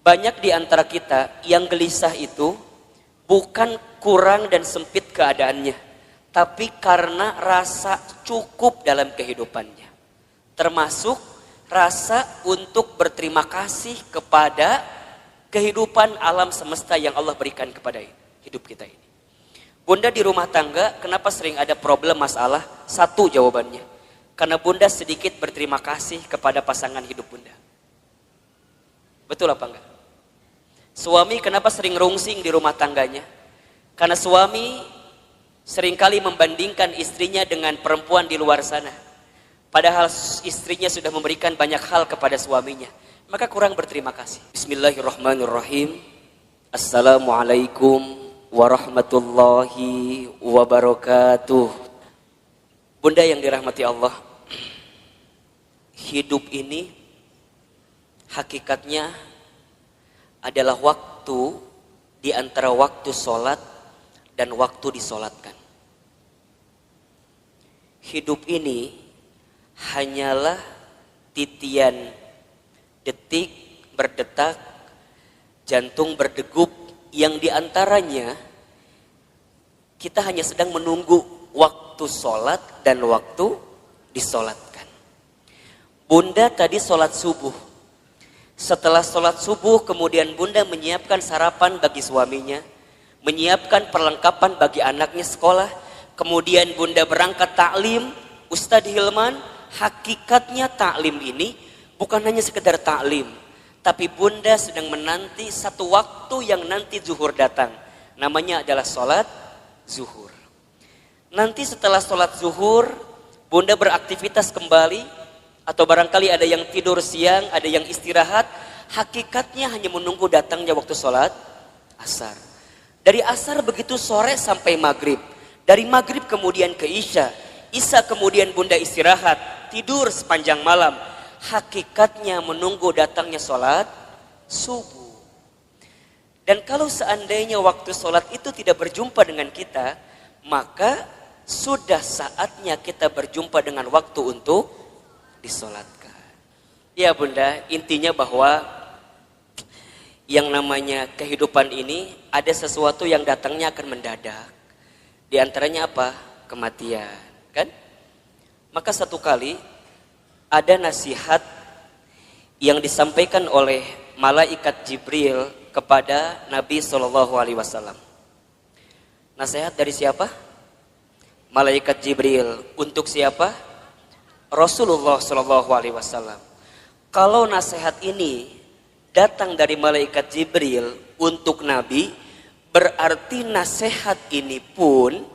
Banyak di antara kita yang gelisah itu bukan kurang dan sempit keadaannya, tapi karena rasa cukup dalam kehidupannya. Termasuk rasa untuk berterima kasih kepada kehidupan alam semesta yang Allah berikan kepada hidup kita ini. Bunda di rumah tangga, kenapa sering ada problem masalah? Satu jawabannya, karena bunda sedikit berterima kasih kepada pasangan hidup bunda. Betul apa enggak? Suami kenapa sering rungsing di rumah tangganya? Karena suami seringkali membandingkan istrinya dengan perempuan di luar sana. Padahal istrinya sudah memberikan banyak hal kepada suaminya. Maka kurang berterima kasih. Bismillahirrahmanirrahim. Assalamualaikum warahmatullahi wabarakatuh. Bunda yang dirahmati Allah, hidup ini hakikatnya adalah waktu di antara waktu sholat dan waktu disolatkan. Hidup ini hanyalah titian detik berdetak, jantung berdegup, yang diantaranya kita hanya sedang menunggu waktu sholat dan waktu disolatkan. Bunda tadi sholat subuh. Setelah sholat subuh kemudian bunda menyiapkan sarapan bagi suaminya, menyiapkan perlengkapan bagi anaknya sekolah, kemudian bunda berangkat taklim. Ustadz Hilman, hakikatnya taklim ini bukan hanya sekedar taklim, tapi bunda sedang menanti satu waktu yang nanti zuhur datang, namanya adalah sholat zuhur. Nanti setelah sholat zuhur bunda beraktivitas kembali, atau barangkali ada yang tidur siang, ada yang istirahat. Hakikatnya hanya menunggu datangnya waktu sholat asar. Dari asar begitu sore sampai maghrib. Dari maghrib kemudian ke isya. Isya kemudian bunda istirahat, tidur sepanjang malam. Hakikatnya menunggu datangnya sholat subuh. Dan kalau seandainya waktu sholat itu tidak berjumpa dengan kita, maka sudah saatnya kita berjumpa dengan waktu untuk disolatkan. Ya bunda, intinya bahwa yang namanya kehidupan ini ada sesuatu yang datangnya akan mendadak. Di antaranya apa? Kematian, kan? Maka satu kali ada nasihat yang disampaikan oleh malaikat Jibril kepada Nabi SAW. Nasihat dari siapa? Malaikat Jibril. Untuk siapa? Rasulullah SAW. Kalau nasihat ini datang dari malaikat Jibril untuk Nabi, berarti nasihat ini pun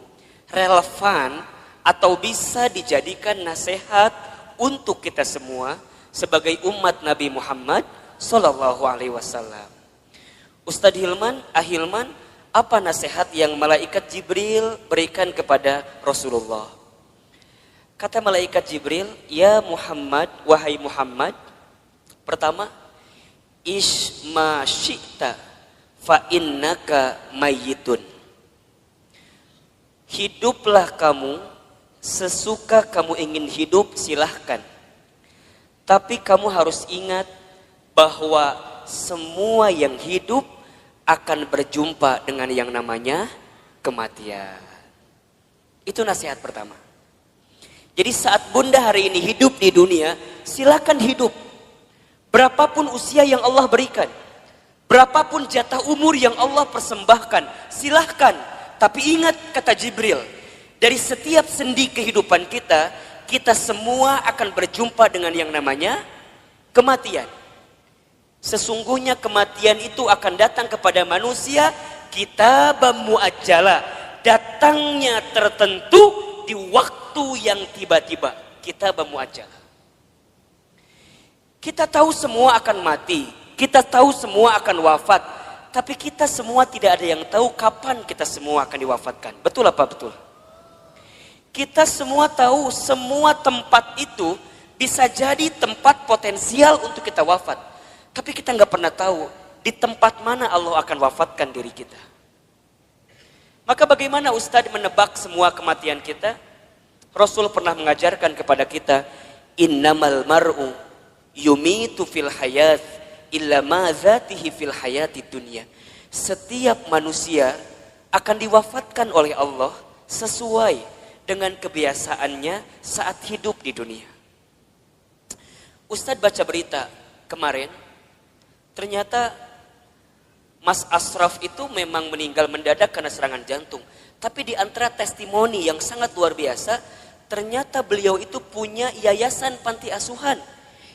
relevan atau bisa dijadikan nasihat untuk kita semua sebagai umat Nabi Muhammad SAW. Ustadz Hilman, Ahilman, apa nasihat yang malaikat Jibril berikan kepada Rasulullah? Kata malaikat Jibril, ya Muhammad, wahai Muhammad, pertama, isma syi'ta fa innaka mayyitun. Hiduplah kamu sesuka kamu ingin hidup, silahkan. Tapi kamu harus ingat bahwa semua yang hidup akan berjumpa dengan yang namanya kematian. Itu nasihat pertama. Jadi saat bunda hari ini hidup di dunia, silakan hidup. Berapapun usia yang Allah berikan, berapapun jatah umur yang Allah persembahkan, silahkan. Tapi ingat kata Jibril, dari setiap sendi kehidupan kita, kita semua akan berjumpa dengan yang namanya kematian. Sesungguhnya kematian itu akan datang kepada manusia, kitaban muajjala, datangnya tertentu di waktu yang tiba-tiba. Kitaban muajjala. Kita tahu semua akan mati, kita tahu semua akan wafat, tapi kita semua tidak ada yang tahu kapan kita semua akan diwafatkan. Betul apa betul? Kita semua tahu semua tempat itu bisa jadi tempat potensial untuk kita wafat, tapi kita nggak pernah tahu di tempat mana Allah akan wafatkan diri kita. Maka bagaimana Ustadz menebak semua kematian kita? Rasul pernah mengajarkan kepada kita, innamal mar'u yumitu fil hayat illa ma dzatihi fil hayati dunya. Setiap manusia akan diwafatkan oleh Allah sesuai dengan kebiasaannya saat hidup di dunia. Ustadz baca berita kemarin, ternyata Mas Ashraf itu memang meninggal mendadak karena serangan jantung. Tapi di antara testimoni yang sangat luar biasa, ternyata beliau itu punya yayasan panti asuhan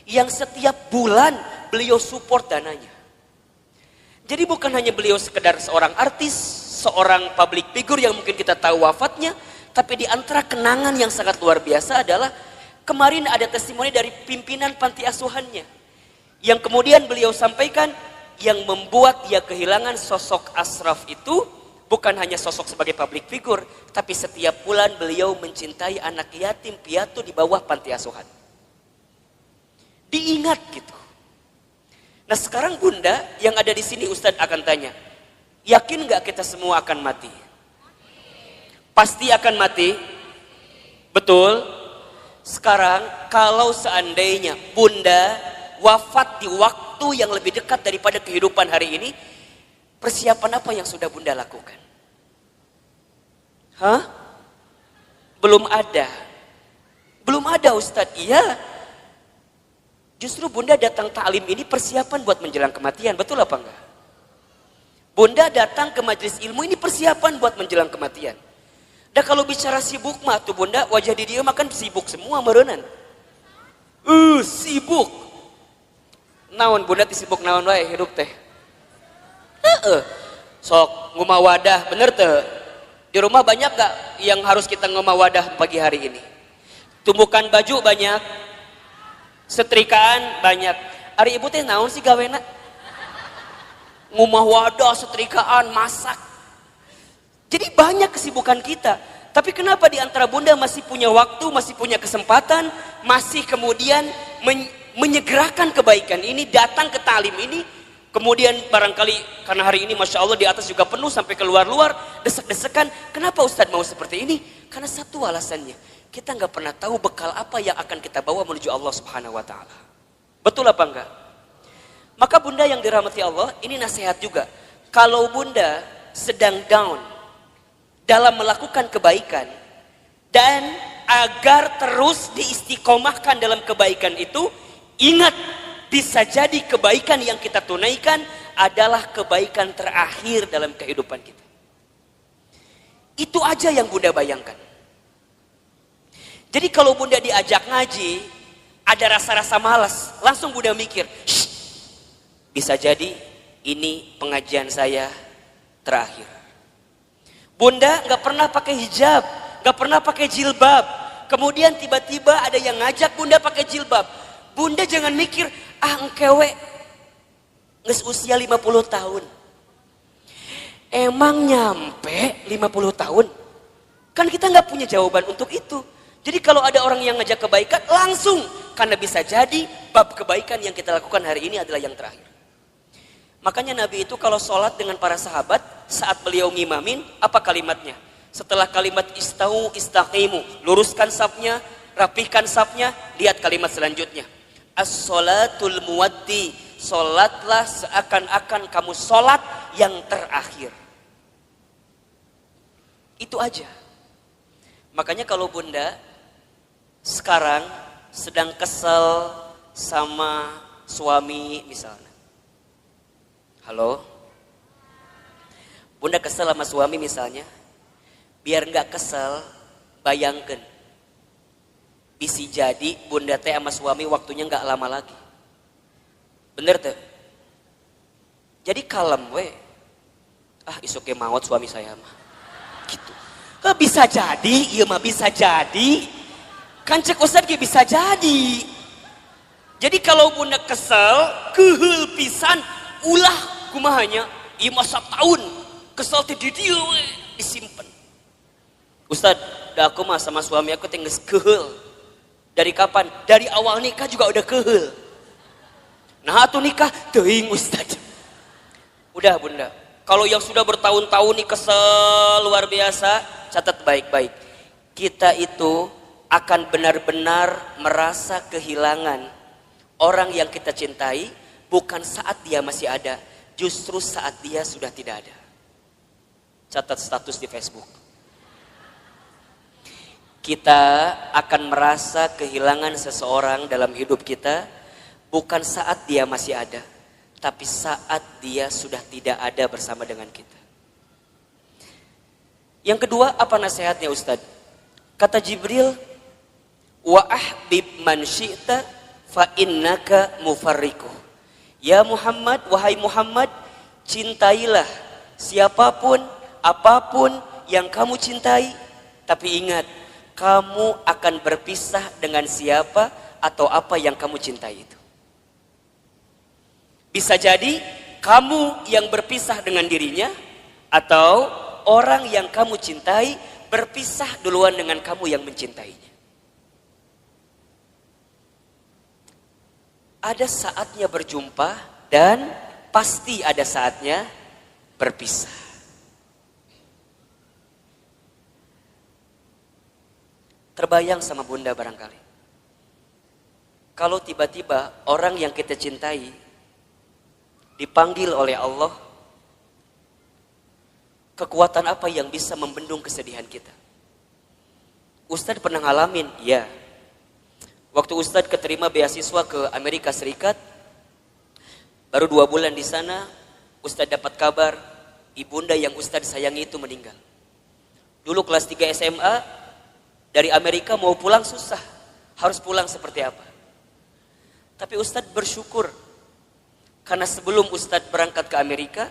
yang setiap bulan beliau support dananya. Jadi bukan hanya beliau sekedar seorang artis, seorang public figure yang mungkin kita tahu wafatnya, tapi di antara kenangan yang sangat luar biasa adalah kemarin ada testimoni dari pimpinan panti asuhannya yang kemudian beliau sampaikan yang membuat dia kehilangan sosok Ashraf itu bukan hanya sosok sebagai public figure, tapi setiap bulan beliau mencintai anak yatim piatu di bawah panti asuhan. Diingat gitu. Nah sekarang Bunda yang ada di sini Ustadz akan tanya, yakin nggak kita semua akan mati? Pasti akan mati, betul? Sekarang kalau seandainya Bunda wafat di waktu yang lebih dekat daripada kehidupan hari ini, persiapan apa yang sudah Bunda lakukan? Hah? Belum ada. Belum ada Ustadz, iya. Justru Bunda datang ta'lim ini persiapan buat menjelang kematian, betul apa enggak? Bunda datang ke majelis ilmu ini persiapan buat menjelang kematian. Dan kalau bicara sibuk mah tuh Bunda, wajah di dia makan sibuk semua merenan. Sibuk. Naon Bunda sibuk naon wae hidup teh. Sok ngumah wadah, bener teh. Di rumah banyak gak yang harus kita ngumah wadah pagi hari ini? Tumbukan baju banyak, setrikaan banyak. Ari ibu teh naon sih gawena? Ngumah wadah, setrikaan, masak. Jadi banyak kesibukan kita. Tapi kenapa di antara Bunda masih punya waktu, masih punya kesempatan, masih kemudian menyegerakan kebaikan ini, datang ke talim ini, kemudian barangkali karena hari ini Masya Allah di atas juga penuh sampai keluar-luar, desek-desekan. Kenapa Ustadz mau seperti ini? Karena satu alasannya, kita nggak pernah tahu bekal apa yang akan kita bawa menuju Allah Subhanahu Wa Taala. Betul apa enggak? Maka Bunda yang dirahmati Allah, ini nasihat juga. Kalau Bunda sedang down dalam melakukan kebaikan dan agar terus diistiqomahkan dalam kebaikan itu, ingat bisa jadi kebaikan yang kita tunaikan adalah kebaikan terakhir dalam kehidupan kita. Itu aja yang Bunda bayangkan. Jadi kalau Bunda diajak ngaji, ada rasa-rasa malas, langsung Bunda mikir, bisa jadi ini pengajian saya terakhir. Bunda nggak pernah pakai hijab, nggak pernah pakai jilbab. Kemudian tiba-tiba ada yang ngajak Bunda pakai jilbab. Bunda jangan mikir, engkewe nges usia 50 tahun. Emang nyampe 50 tahun? Kan kita nggak punya jawaban untuk itu. Jadi kalau ada orang yang ngajak kebaikan, langsung. Karena bisa jadi bab kebaikan yang kita lakukan hari ini adalah yang terakhir. Makanya Nabi itu kalau sholat dengan para sahabat, saat beliau ngimamin, apa kalimatnya? Setelah kalimat istau istaqimu, luruskan safnya, rapihkan safnya, lihat kalimat selanjutnya. As-sholatul muwaddi, sholatlah seakan-akan kamu sholat yang terakhir. Itu aja. Makanya kalau Bunda sekarang sedang kesel sama suami misalnya. Halo? Bunda kesel sama suami misalnya. Biar nggak kesel, bayangkan. Bisa jadi Bunda teh sama suami waktunya nggak lama lagi. Bener tuh? Jadi kalem we. Isuk maut suami saya mah. Gitu. Bisa jadi, iya mah bisa jadi. Kan cek Ustadz bisa jadi. Jadi kalau Bunda kesel, kehul pisan, ulah kumahanya, iya masa tahun kesel ti di dieu we disimpen. Ustadz, dah aku mah sama suami aku tinggal kehul. Dari kapan? Dari awal nikah juga udah kehul. Nah atuh nikah teuing Ustadz. Udah Bunda, kalau yang sudah bertahun-tahun nih kesel luar biasa, catat baik-baik. Kita itu akan benar-benar merasa kehilangan orang yang kita cintai bukan saat dia masih ada, justru saat dia sudah tidak ada. Catat status di Facebook. Kita akan merasa kehilangan seseorang dalam hidup kita bukan saat dia masih ada, tapi saat dia sudah tidak ada bersama dengan kita. Yang kedua, apa nasihatnya Ustadz? Kata Jibril, wa ahbib man syi'ta fa innaka mufarriquh. Ya Muhammad, wahai Muhammad, cintailah siapapun, apapun yang kamu cintai, tapi ingat, kamu akan berpisah dengan siapa atau apa yang kamu cintai itu. Bisa jadi kamu yang berpisah dengan dirinya, atau orang yang kamu cintai berpisah duluan dengan kamu yang mencintainya. Ada saatnya berjumpa dan pasti ada saatnya berpisah. Terbayang sama bunda barangkali. Kalau tiba-tiba orang yang kita cintai dipanggil oleh Allah, kekuatan apa yang bisa membendung kesedihan kita? Ustadz pernah ngalamin, ya. Waktu Ustadz keterima beasiswa ke Amerika Serikat, baru 2 bulan di sana, Ustadz dapat kabar ibunda yang Ustadz sayangi itu meninggal. Dulu kelas 3 SMA, dari Amerika mau pulang susah, harus pulang seperti apa. Tapi Ustadz bersyukur, karena sebelum Ustadz berangkat ke Amerika,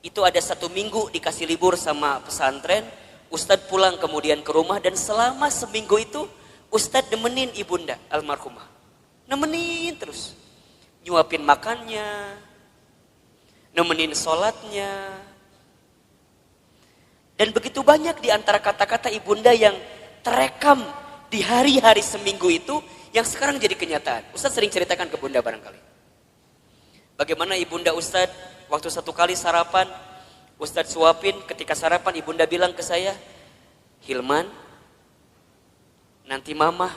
itu ada 1 minggu dikasih libur sama pesantren, Ustadz pulang kemudian ke rumah, dan selama seminggu itu Ustadz nemenin ibunda almarhumah. Nemenin terus. Nyuapin makannya, nemenin sholatnya. Dan begitu banyak di antara kata-kata ibunda yang terekam di hari-hari seminggu itu, yang sekarang jadi kenyataan. Ustadz sering ceritakan ke bunda barangkali. Bagaimana ibunda Ustadz waktu 1 kali sarapan, Ustadz suapin, ketika sarapan ibunda bilang ke saya, Hilman, nanti mama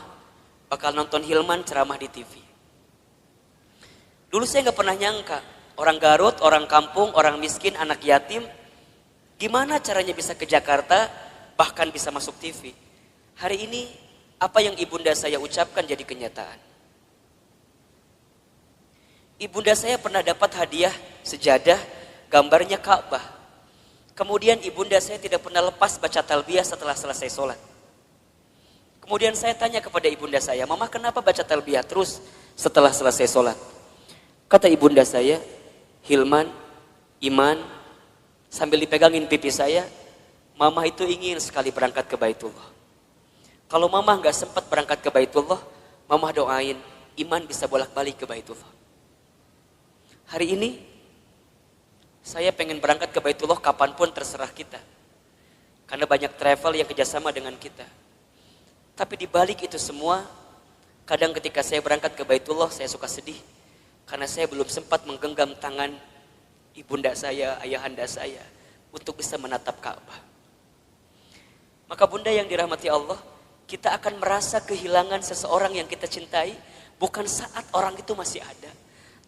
bakal nonton Hilman ceramah di TV. Dulu saya gak pernah nyangka, orang Garut, orang kampung, orang miskin, anak yatim, gimana caranya bisa ke Jakarta, bahkan bisa masuk TV. Hari ini, apa yang ibunda saya ucapkan jadi kenyataan. Ibunda saya pernah dapat hadiah sejadah, gambarnya Ka'bah. Kemudian ibunda saya tidak pernah lepas baca talbiyah setelah selesai sholat. Kemudian saya tanya kepada ibunda saya, Mama kenapa baca talbiyah terus setelah selesai sholat? Kata ibunda saya, Hilman, Iman, sambil dipegangin pipi saya, Mama itu ingin sekali berangkat ke Baitullah. Kalau Mama gak sempat berangkat ke Baitullah, Mama doain Iman bisa bolak-balik ke Baitullah. Hari ini, saya pengen berangkat ke Baitullah kapanpun terserah kita. Karena banyak travel yang kerjasama dengan kita. Tapi di balik itu semua, kadang ketika saya berangkat ke Baitullah, saya suka sedih. Karena saya belum sempat menggenggam tangan ibunda saya, ayahanda saya, untuk bisa menatap Ka'bah. Maka bunda yang dirahmati Allah, kita akan merasa kehilangan seseorang yang kita cintai, bukan saat orang itu masih ada,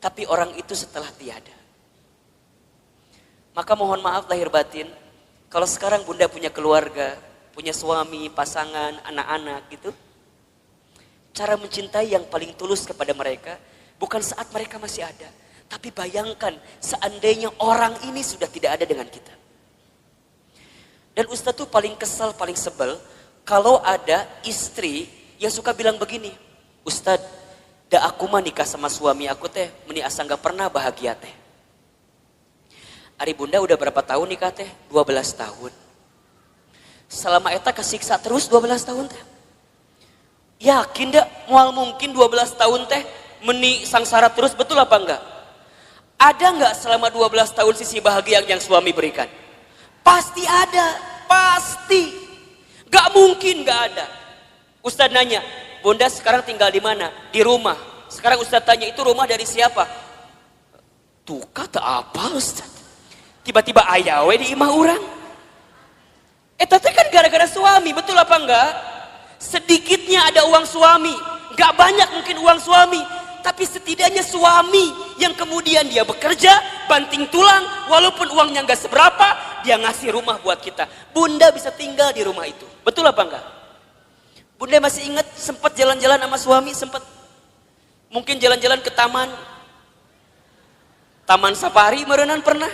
tapi orang itu setelah tiada. Maka mohon maaf lahir batin, kalau sekarang bunda punya keluarga, punya suami, pasangan, anak-anak gitu. Cara mencintai yang paling tulus kepada mereka, bukan saat mereka masih ada. Tapi bayangkan seandainya orang ini sudah tidak ada dengan kita. Dan Ustadz tuh paling kesal, paling sebel, kalau ada istri yang suka bilang begini, Ustadz, da aku mah nikah sama suami aku teh, meni asa gak pernah bahagia teh. Ari bunda udah berapa tahun nikah teh? 12 tahun. Selama eta kesiksa terus 12 tahun teh. Yakin dak moal mungkin 12 tahun teh meni sangsara terus, betul apa enggak? Ada enggak selama 12 tahun sisi bahagia yang suami berikan? Pasti ada, pasti. Gak mungkin gak ada. Ustadz nanya, bunda sekarang tinggal di mana? Di rumah. Sekarang Ustadz tanya, itu rumah dari siapa? Tuh kata apa Ustadz? Tiba-tiba ayawe di imah orang. Tapi kan gara-gara suami, betul apa enggak? Sedikitnya ada uang suami, gak banyak mungkin uang suami, tapi setidaknya suami yang kemudian dia bekerja, banting tulang, walaupun uangnya nggak seberapa, dia ngasih rumah buat kita. Bunda bisa tinggal di rumah itu. Betul apa enggak? Bunda masih ingat sempat jalan-jalan sama suami, sempat mungkin jalan-jalan ke taman safari merenan pernah.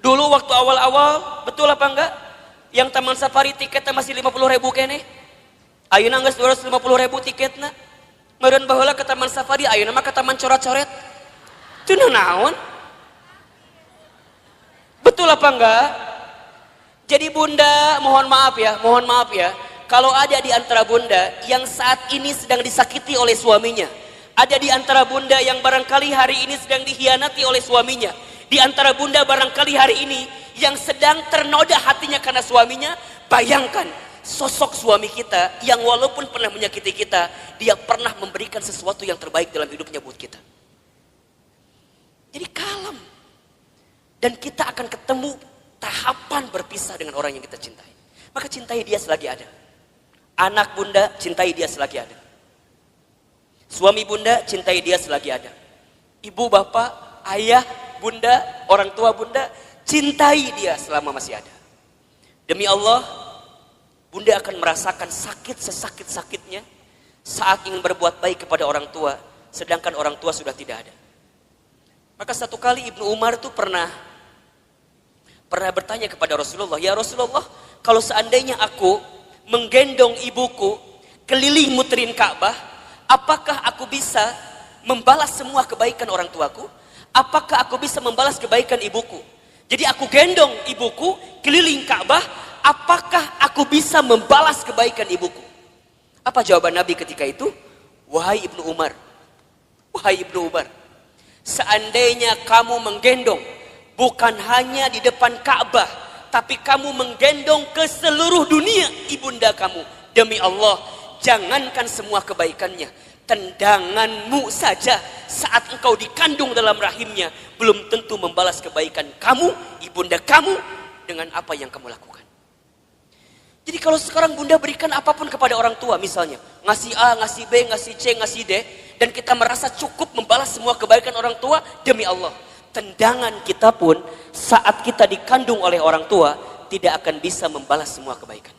Dulu waktu awal-awal, betul apa enggak? Yang taman safari tiketnya masih 50.000 kene. Ayeuna geus 250.000 tiketna. Meureun baheula ke taman safari, ayeuna mah ke taman coret-coret. Teu naon? Betul apa enggak? Jadi bunda, mohon maaf ya. Kalau ada di antara bunda yang saat ini sedang disakiti oleh suaminya, ada di antara bunda yang barangkali hari ini sedang dikhianati oleh suaminya, di antara bunda barangkali hari ini yang sedang ternoda hatinya karena suaminya, bayangkan sosok suami kita yang walaupun pernah menyakiti kita, dia pernah memberikan sesuatu yang terbaik dalam hidupnya buat kita. Jadi kalem. Dan kita akan ketemu tahapan berpisah dengan orang yang kita cintai. Maka cintai dia selagi ada. Anak bunda, cintai dia selagi ada. Suami bunda, cintai dia selagi ada. Ibu, bapak, ayah, bunda, orang tua bunda, cintai dia selama masih ada. Demi Allah, bunda akan merasakan sakit sesakit-sakitnya saat ingin berbuat baik kepada orang tua, sedangkan orang tua sudah tidak ada. Maka satu kali Ibnu Umar itu pernah bertanya kepada Rasulullah, ya Rasulullah, kalau seandainya aku menggendong ibuku keliling muterin Ka'bah, apakah aku bisa membalas semua kebaikan orang tuaku? Apakah aku bisa membalas kebaikan ibuku? Jadi aku gendong ibuku keliling Ka'bah, apakah aku bisa membalas kebaikan ibuku? Apa jawaban Nabi ketika itu? Wahai Ibnu Umar, seandainya kamu menggendong bukan hanya di depan Ka'bah, tapi kamu menggendong ke seluruh dunia ibunda kamu, demi Allah, jangankan semua kebaikannya, tendanganmu saja saat engkau dikandung dalam rahimnya belum tentu membalas kebaikan kamu, ibunda kamu, dengan apa yang kamu lakukan. Jadi kalau sekarang bunda berikan apapun kepada orang tua, misalnya ngasih A, ngasih B, ngasih C, ngasih D, dan kita merasa cukup membalas semua kebaikan orang tua, demi Allah, tendangan kita pun saat kita dikandung oleh orang tua tidak akan bisa membalas semua kebaikan.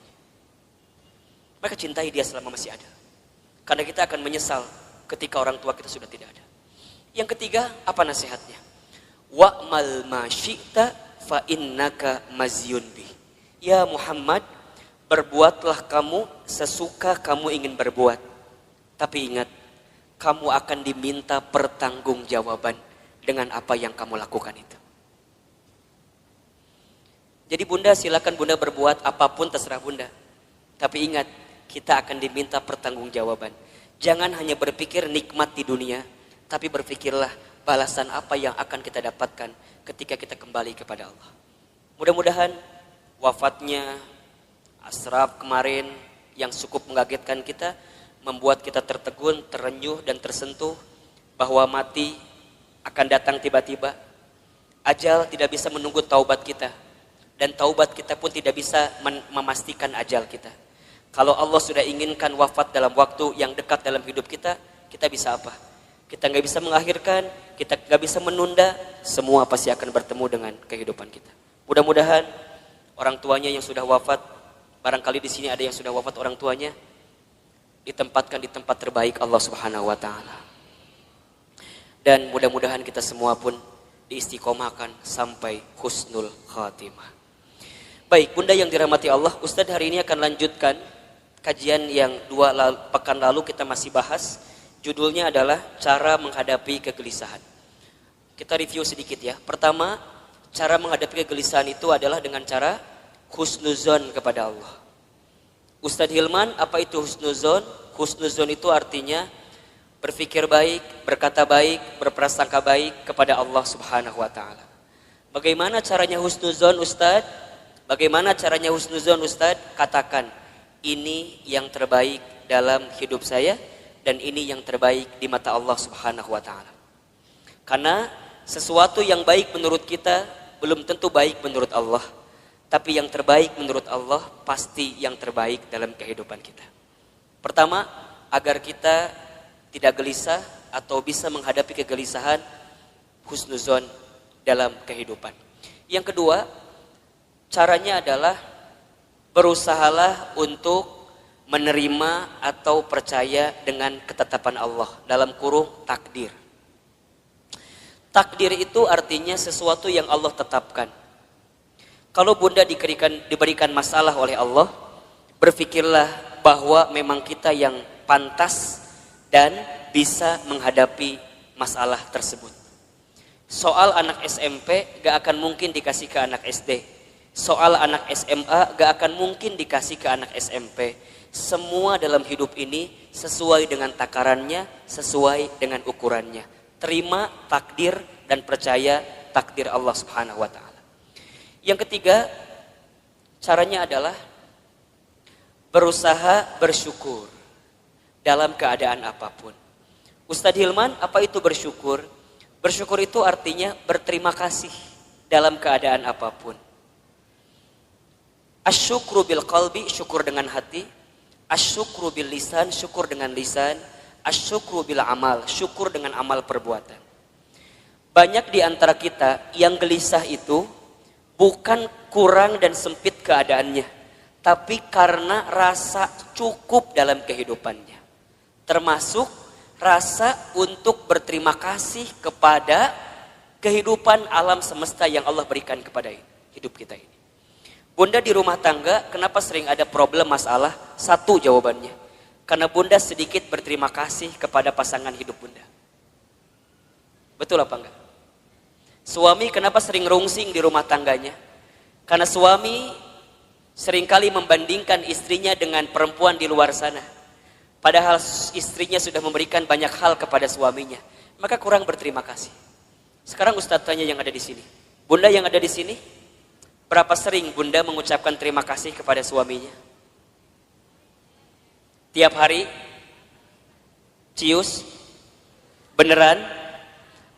Maka cintai dia selama masih ada, karena kita akan menyesal ketika orang tua kita sudah tidak ada. Yang ketiga, apa nasihatnya? Wa'mal ma syi'ta fa innaka mazyun bi. Ya Muhammad, berbuatlah kamu sesuka kamu ingin berbuat, tapi ingat, kamu akan diminta pertanggungjawaban dengan apa yang kamu lakukan itu. Jadi bunda, silakan bunda berbuat apapun terserah bunda. Tapi ingat, kita akan diminta pertanggungjawaban. Jangan hanya berpikir nikmat di dunia, tapi berpikirlah balasan apa yang akan kita dapatkan ketika kita kembali kepada Allah. Mudah-mudahan wafatnya Ashraf kemarin yang cukup mengagetkan kita, membuat kita tertegun, terenyuh dan tersentuh bahwa mati akan datang tiba-tiba. Ajal tidak bisa menunggu taubat kita, dan taubat kita pun tidak bisa memastikan ajal kita. Kalau Allah sudah inginkan wafat dalam waktu yang dekat dalam hidup kita, kita bisa apa? Kita nggak bisa mengakhirkan, kita nggak bisa menunda, semua pasti akan bertemu dengan kehidupan kita. Mudah-mudahan orang tuanya yang sudah wafat, barangkali di sini ada yang sudah wafat orang tuanya, ditempatkan di tempat terbaik Allah Subhanahu wa taala. Dan mudah-mudahan kita semua pun diistiqomahkan sampai husnul khatimah. Baik, bunda yang dirahmati Allah, Ustadz hari ini akan lanjutkan kajian yang pekan lalu kita masih bahas. Judulnya adalah cara menghadapi kegelisahan. Kita review sedikit ya. Pertama, cara menghadapi kegelisahan itu adalah dengan cara husnuzon kepada Allah. Ustadz Hilman, apa itu husnuzon? Husnuzon itu artinya berpikir baik, berkata baik, berprasangka baik kepada Allah Subhanahu wa taala. Bagaimana caranya husnuzon, Ustadz? Bagaimana caranya husnuzon, Ustadz? Katakan, ini yang terbaik dalam hidup saya dan ini yang terbaik di mata Allah Subhanahu wa taala. Karena sesuatu yang baik menurut kita belum tentu baik menurut Allah, tapi yang terbaik menurut Allah pasti yang terbaik dalam kehidupan kita. Pertama, agar kita tidak gelisah, atau bisa menghadapi kegelisahan, husnuzon dalam kehidupan. Yang kedua, caranya adalah berusahalah untuk menerima atau percaya dengan ketetapan Allah, dalam kurung takdir. Takdir itu artinya sesuatu yang Allah tetapkan. Kalau bunda diberikan masalah oleh Allah, berpikirlah bahwa memang kita yang pantas dan bisa menghadapi masalah tersebut. Soal anak SMP gak akan mungkin dikasih ke anak SD. Soal anak SMA gak akan mungkin dikasih ke anak SMP. Semua dalam hidup ini sesuai dengan takarannya, sesuai dengan ukurannya. Terima takdir dan percaya takdir Allah Subhanahu wa Ta'ala. Yang ketiga, caranya adalah berusaha bersyukur dalam keadaan apapun. Ustadz Hilman, apa itu bersyukur? Bersyukur itu artinya berterima kasih dalam keadaan apapun. Asyukru bil qalbi, syukur dengan hati. Asyukru bil lisan, syukur dengan lisan. Asyukru bil amal, syukur dengan amal perbuatan. Banyak di antara kita yang gelisah itu bukan kurang dan sempit keadaannya, tapi karena rasa cukup dalam kehidupannya. Termasuk rasa untuk berterima kasih kepada kehidupan alam semesta yang Allah berikan kepada hidup kita ini. Bunda di rumah tangga, kenapa sering ada problem masalah? Satu jawabannya, karena bunda sedikit berterima kasih kepada pasangan hidup bunda. Betul apa enggak? Suami kenapa sering rungsing di rumah tangganya? Karena suami seringkali membandingkan istrinya dengan perempuan di luar sana. Padahal istrinya sudah memberikan banyak hal kepada suaminya. Maka kurang berterima kasih. Sekarang Ustadz tanya yang ada di sini. Bunda yang ada di sini, berapa sering bunda mengucapkan terima kasih kepada suaminya? Tiap hari? Cius? Beneran?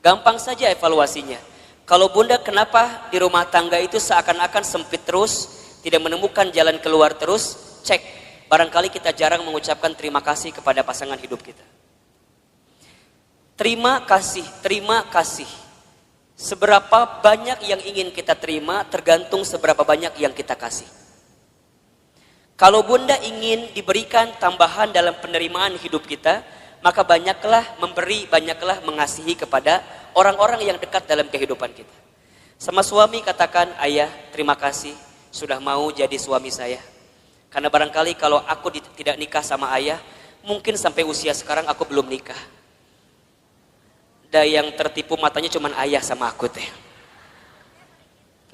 Gampang saja evaluasinya. Kalau bunda kenapa di rumah tangga itu seakan-akan sempit terus, tidak menemukan jalan keluar terus, cek. Barangkali kita jarang mengucapkan terima kasih kepada pasangan hidup kita. Terima kasih, terima kasih. Seberapa banyak yang ingin kita terima tergantung seberapa banyak yang kita kasih. Kalau bunda ingin diberikan tambahan dalam penerimaan hidup kita, maka banyaklah memberi, banyaklah mengasihi kepada orang-orang yang dekat dalam kehidupan kita. Sama suami katakan, ayah terima kasih sudah mau jadi suami saya. Karena barangkali kalau aku tidak nikah sama ayah, mungkin sampai usia sekarang aku belum nikah. Dan yang tertipu matanya cuma ayah sama aku teh.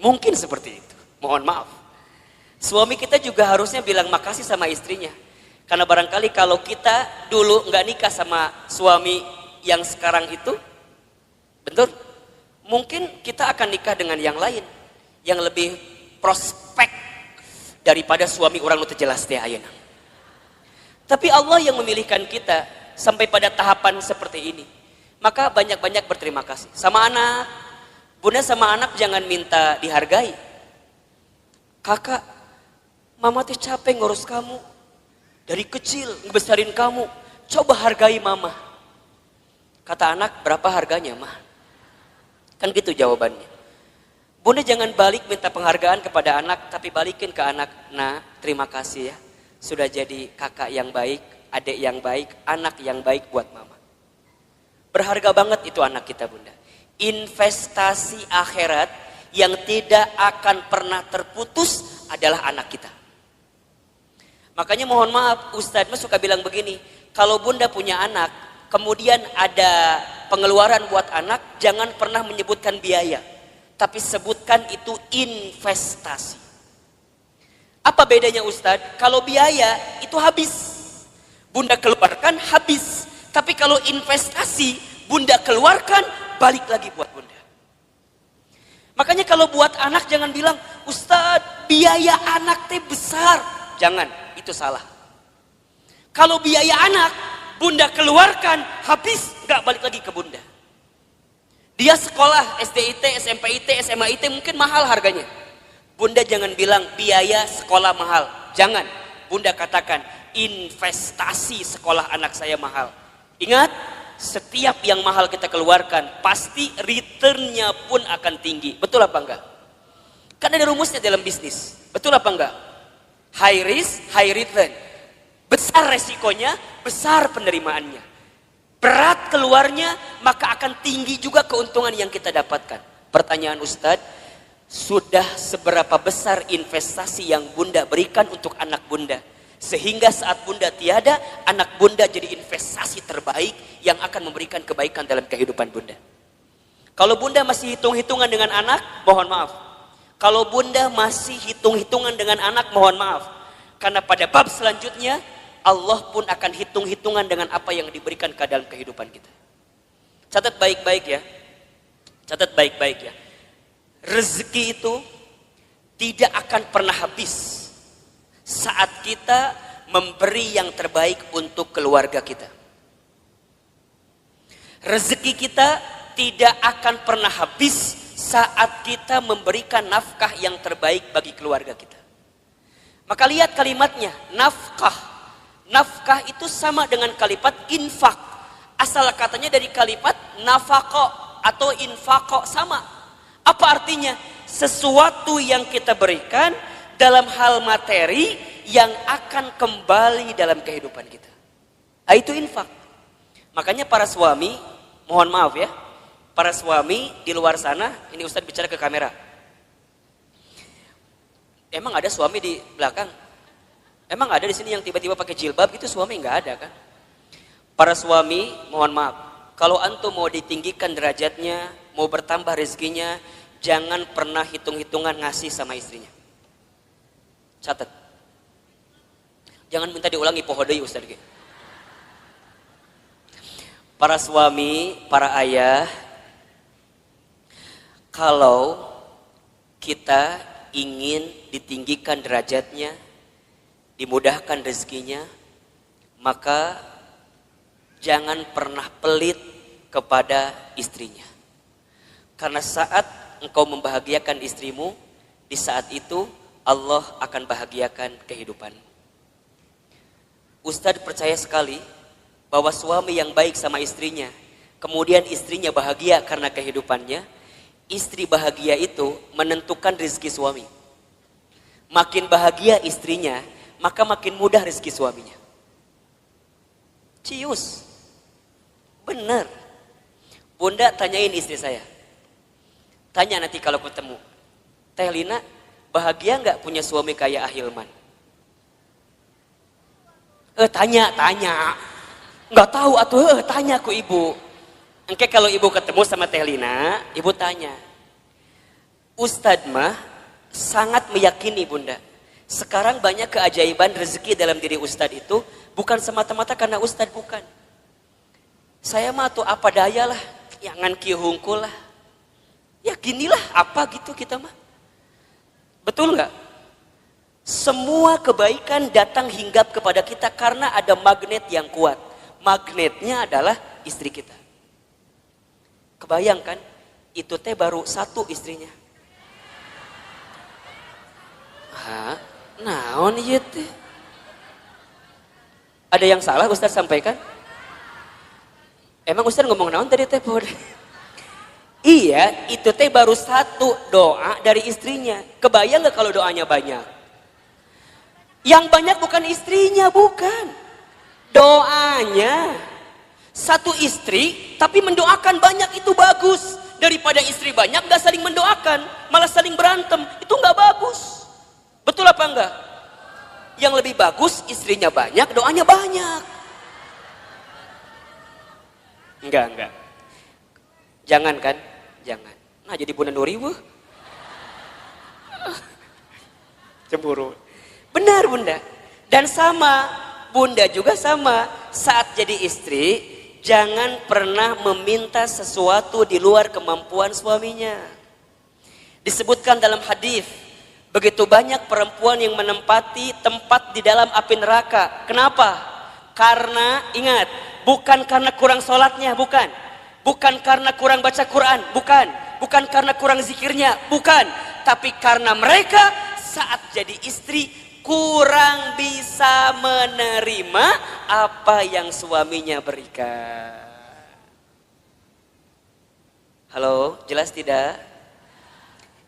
Mungkin seperti itu, mohon maaf. Suami kita juga harusnya bilang makasih sama istrinya. Karena barangkali kalau kita dulu nggak nikah sama suami yang sekarang itu, betul, mungkin kita akan nikah dengan yang lain, yang lebih prospek daripada suami orang itu jelas teh ayeuna. Tapi Allah yang memilihkan kita sampai pada tahapan seperti ini. Maka banyak-banyak berterima kasih. Sama anak, bunda sama anak jangan minta dihargai. Kakak, mama teh capek ngurus kamu. Dari kecil ngebesarin kamu. Coba hargai mama. Kata anak, berapa harganya mah? Kan gitu jawabannya. Bunda jangan balik minta penghargaan kepada anak, tapi balikin ke anak. Nah, terima kasih ya. Sudah jadi kakak yang baik, adik yang baik, anak yang baik buat mama. Berharga banget itu anak kita bunda. Investasi akhirat yang tidak akan pernah terputus adalah anak kita. Makanya mohon maaf, Ustadz suka bilang begini. Kalau bunda punya anak, kemudian ada pengeluaran buat anak, jangan pernah menyebutkan biaya. Tapi sebutkan itu investasi. Apa bedanya Ustadz? Kalau biaya itu habis. Bunda keluarkan habis. Tapi kalau investasi, bunda keluarkan, balik lagi buat bunda. Makanya kalau buat anak jangan bilang, Ustadz biaya anak teh besar. Jangan, itu salah. Kalau biaya anak, bunda keluarkan, habis, gak balik lagi ke bunda. Dia sekolah SDIT, SMPIT, SMAIT mungkin mahal harganya. Bunda jangan bilang biaya sekolah mahal. Jangan. Bunda katakan investasi sekolah anak saya mahal. Ingat, setiap yang mahal kita keluarkan, pasti returnnya pun akan tinggi. Betul apa enggak? Kan ada rumusnya dalam bisnis. Betul apa enggak? High risk, high return. Besar resikonya, besar penerimaannya. Berat keluarnya, maka akan tinggi juga keuntungan yang kita dapatkan. Pertanyaan Ustadz, sudah seberapa besar investasi yang Bunda berikan untuk anak Bunda? Sehingga saat Bunda tiada, anak Bunda jadi investasi terbaik yang akan memberikan kebaikan dalam kehidupan Bunda. Kalau Bunda masih hitung-hitungan dengan anak, mohon maaf. Kalau Bunda masih hitung-hitungan dengan anak, mohon maaf. Karena pada bab selanjutnya, Allah pun akan hitung-hitungan dengan apa yang diberikan ke dalam kehidupan kita. Catat baik-baik ya. Catat baik-baik ya. Rezeki itu tidak akan pernah habis saat kita memberi yang terbaik untuk keluarga kita. Rezeki kita tidak akan pernah habis saat kita memberikan nafkah yang terbaik bagi keluarga kita. Maka lihat kalimatnya, nafkah. Nafkah itu sama dengan kalimat infak. Asal katanya dari kalimat nafako atau infako, sama. Apa artinya? Sesuatu yang kita berikan dalam hal materi yang akan kembali dalam kehidupan kita. Itu infak. Makanya para suami, mohon maaf ya, para suami di luar sana, ini Ustadz bicara ke kamera. Emang ada suami di belakang? Emang ada di sini yang tiba-tiba pakai jilbab gitu? Suami nggak ada kan? Para suami, mohon maaf, kalau antum mau ditinggikan derajatnya, mau bertambah rezekinya, jangan pernah hitung-hitungan ngasih sama istrinya. Catat. Jangan minta diulangi pohodoi Ustaz. Para suami, para ayah, kalau kita ingin ditinggikan derajatnya, dimudahkan rezekinya, maka jangan pernah pelit kepada istrinya. Karena saat engkau membahagiakan istrimu, di saat itu Allah akan bahagiakan kehidupanmu. Ustadz percaya sekali bahwa suami yang baik sama istrinya, kemudian istrinya bahagia karena kehidupannya, istri bahagia itu menentukan rezeki suami. Makin bahagia istrinya, maka makin mudah rezeki suaminya. Cius. Benar. Bunda tanyain istri saya. Tanya nanti kalau ketemu. Teh Lina, bahagia nggak punya suami kayak Ahilman? Tanya. Nggak tahu atuh, tanya ku ibu. Engke kalau ibu ketemu sama Teh Lina, ibu tanya. Ustadz mah sangat meyakini Bunda. Sekarang banyak keajaiban rezeki dalam diri Ustadz itu bukan semata-mata karena Ustadz, bukan. Saya mah tuh apa daya lah, jangan kieu hungkul lah. Ya ginilah apa gitu kita mah. Betul nggak? Semua kebaikan datang hinggap kepada kita karena ada magnet yang kuat. Magnetnya adalah istri kita. Kebayangkan, itu teh baru satu istrinya. Hah? Naon ieu teh? Ada yang salah Ustaz sampaikan? Emang Ustaz ngomong naon tadi teh? Iya, itu teh baru satu doa dari istrinya. Kebayang gak kalau doanya banyak? Yang banyak bukan istrinya, bukan. Doanya. Satu istri, tapi mendoakan banyak, itu bagus. Daripada istri banyak gak saling mendoakan, malah saling berantem. Itu gak bagus. Betul apa enggak? Yang lebih bagus istrinya banyak, doanya banyak. Enggak. Jangan kan? Jangan. Nah jadi Bunda Nuri cemburu. Benar Bunda. Dan sama, Bunda juga sama. Saat jadi istri, jangan pernah meminta sesuatu di luar kemampuan suaminya. Disebutkan dalam hadis, begitu banyak perempuan yang menempati tempat di dalam api neraka. Kenapa? Karena ingat, bukan karena kurang sholatnya, bukan. Bukan karena kurang baca Quran, bukan. Bukan karena kurang zikirnya, bukan. Tapi karena mereka saat jadi istri kurang bisa menerima apa yang suaminya berikan. Halo, jelas tidak?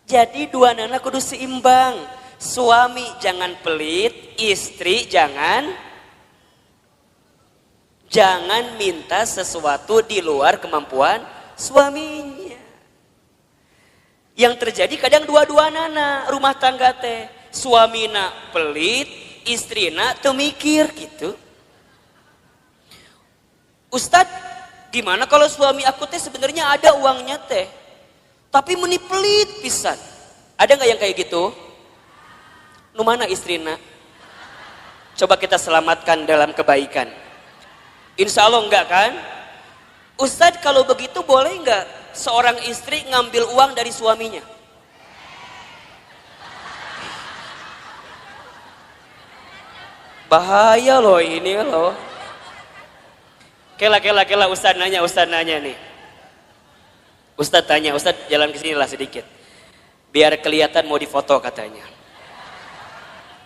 Jadi dua nana kudu seimbang. Suami jangan pelit, istri jangan minta sesuatu di luar kemampuan suaminya. Yang terjadi kadang dua-dua nana rumah tangga teh. Suamina pelit, istrina teu mikir gitu. Ustadz, gimana kalau suami aku teh sebenarnya ada uangnya teh, tapi meni pelit pisan. Ada nggak yang kayak gitu? Nu mana istrina? Coba kita selamatkan dalam kebaikan. Insya Allah enggak kan? Ustadz, kalau begitu boleh enggak seorang istri ngambil uang dari suaminya? Bahaya loh ini loh. Kela Ustadz nanya nih. Ustadz tanya, Ustadz jalan ke sini lah sedikit. Biar kelihatan mau difoto katanya.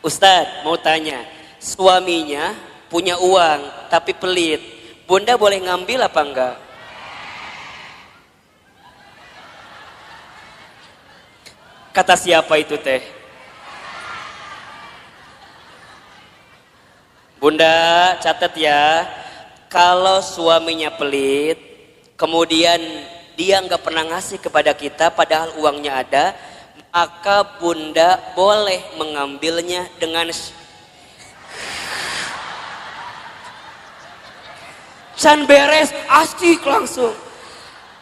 Ustadz mau tanya, suaminya punya uang tapi pelit. Bunda boleh ngambil apa enggak? Kata siapa itu teh? Bunda catat ya, kalau suaminya pelit, kemudian dia nggak pernah ngasih kepada kita padahal uangnya ada, maka bunda boleh mengambilnya dengan can beres, asik langsung.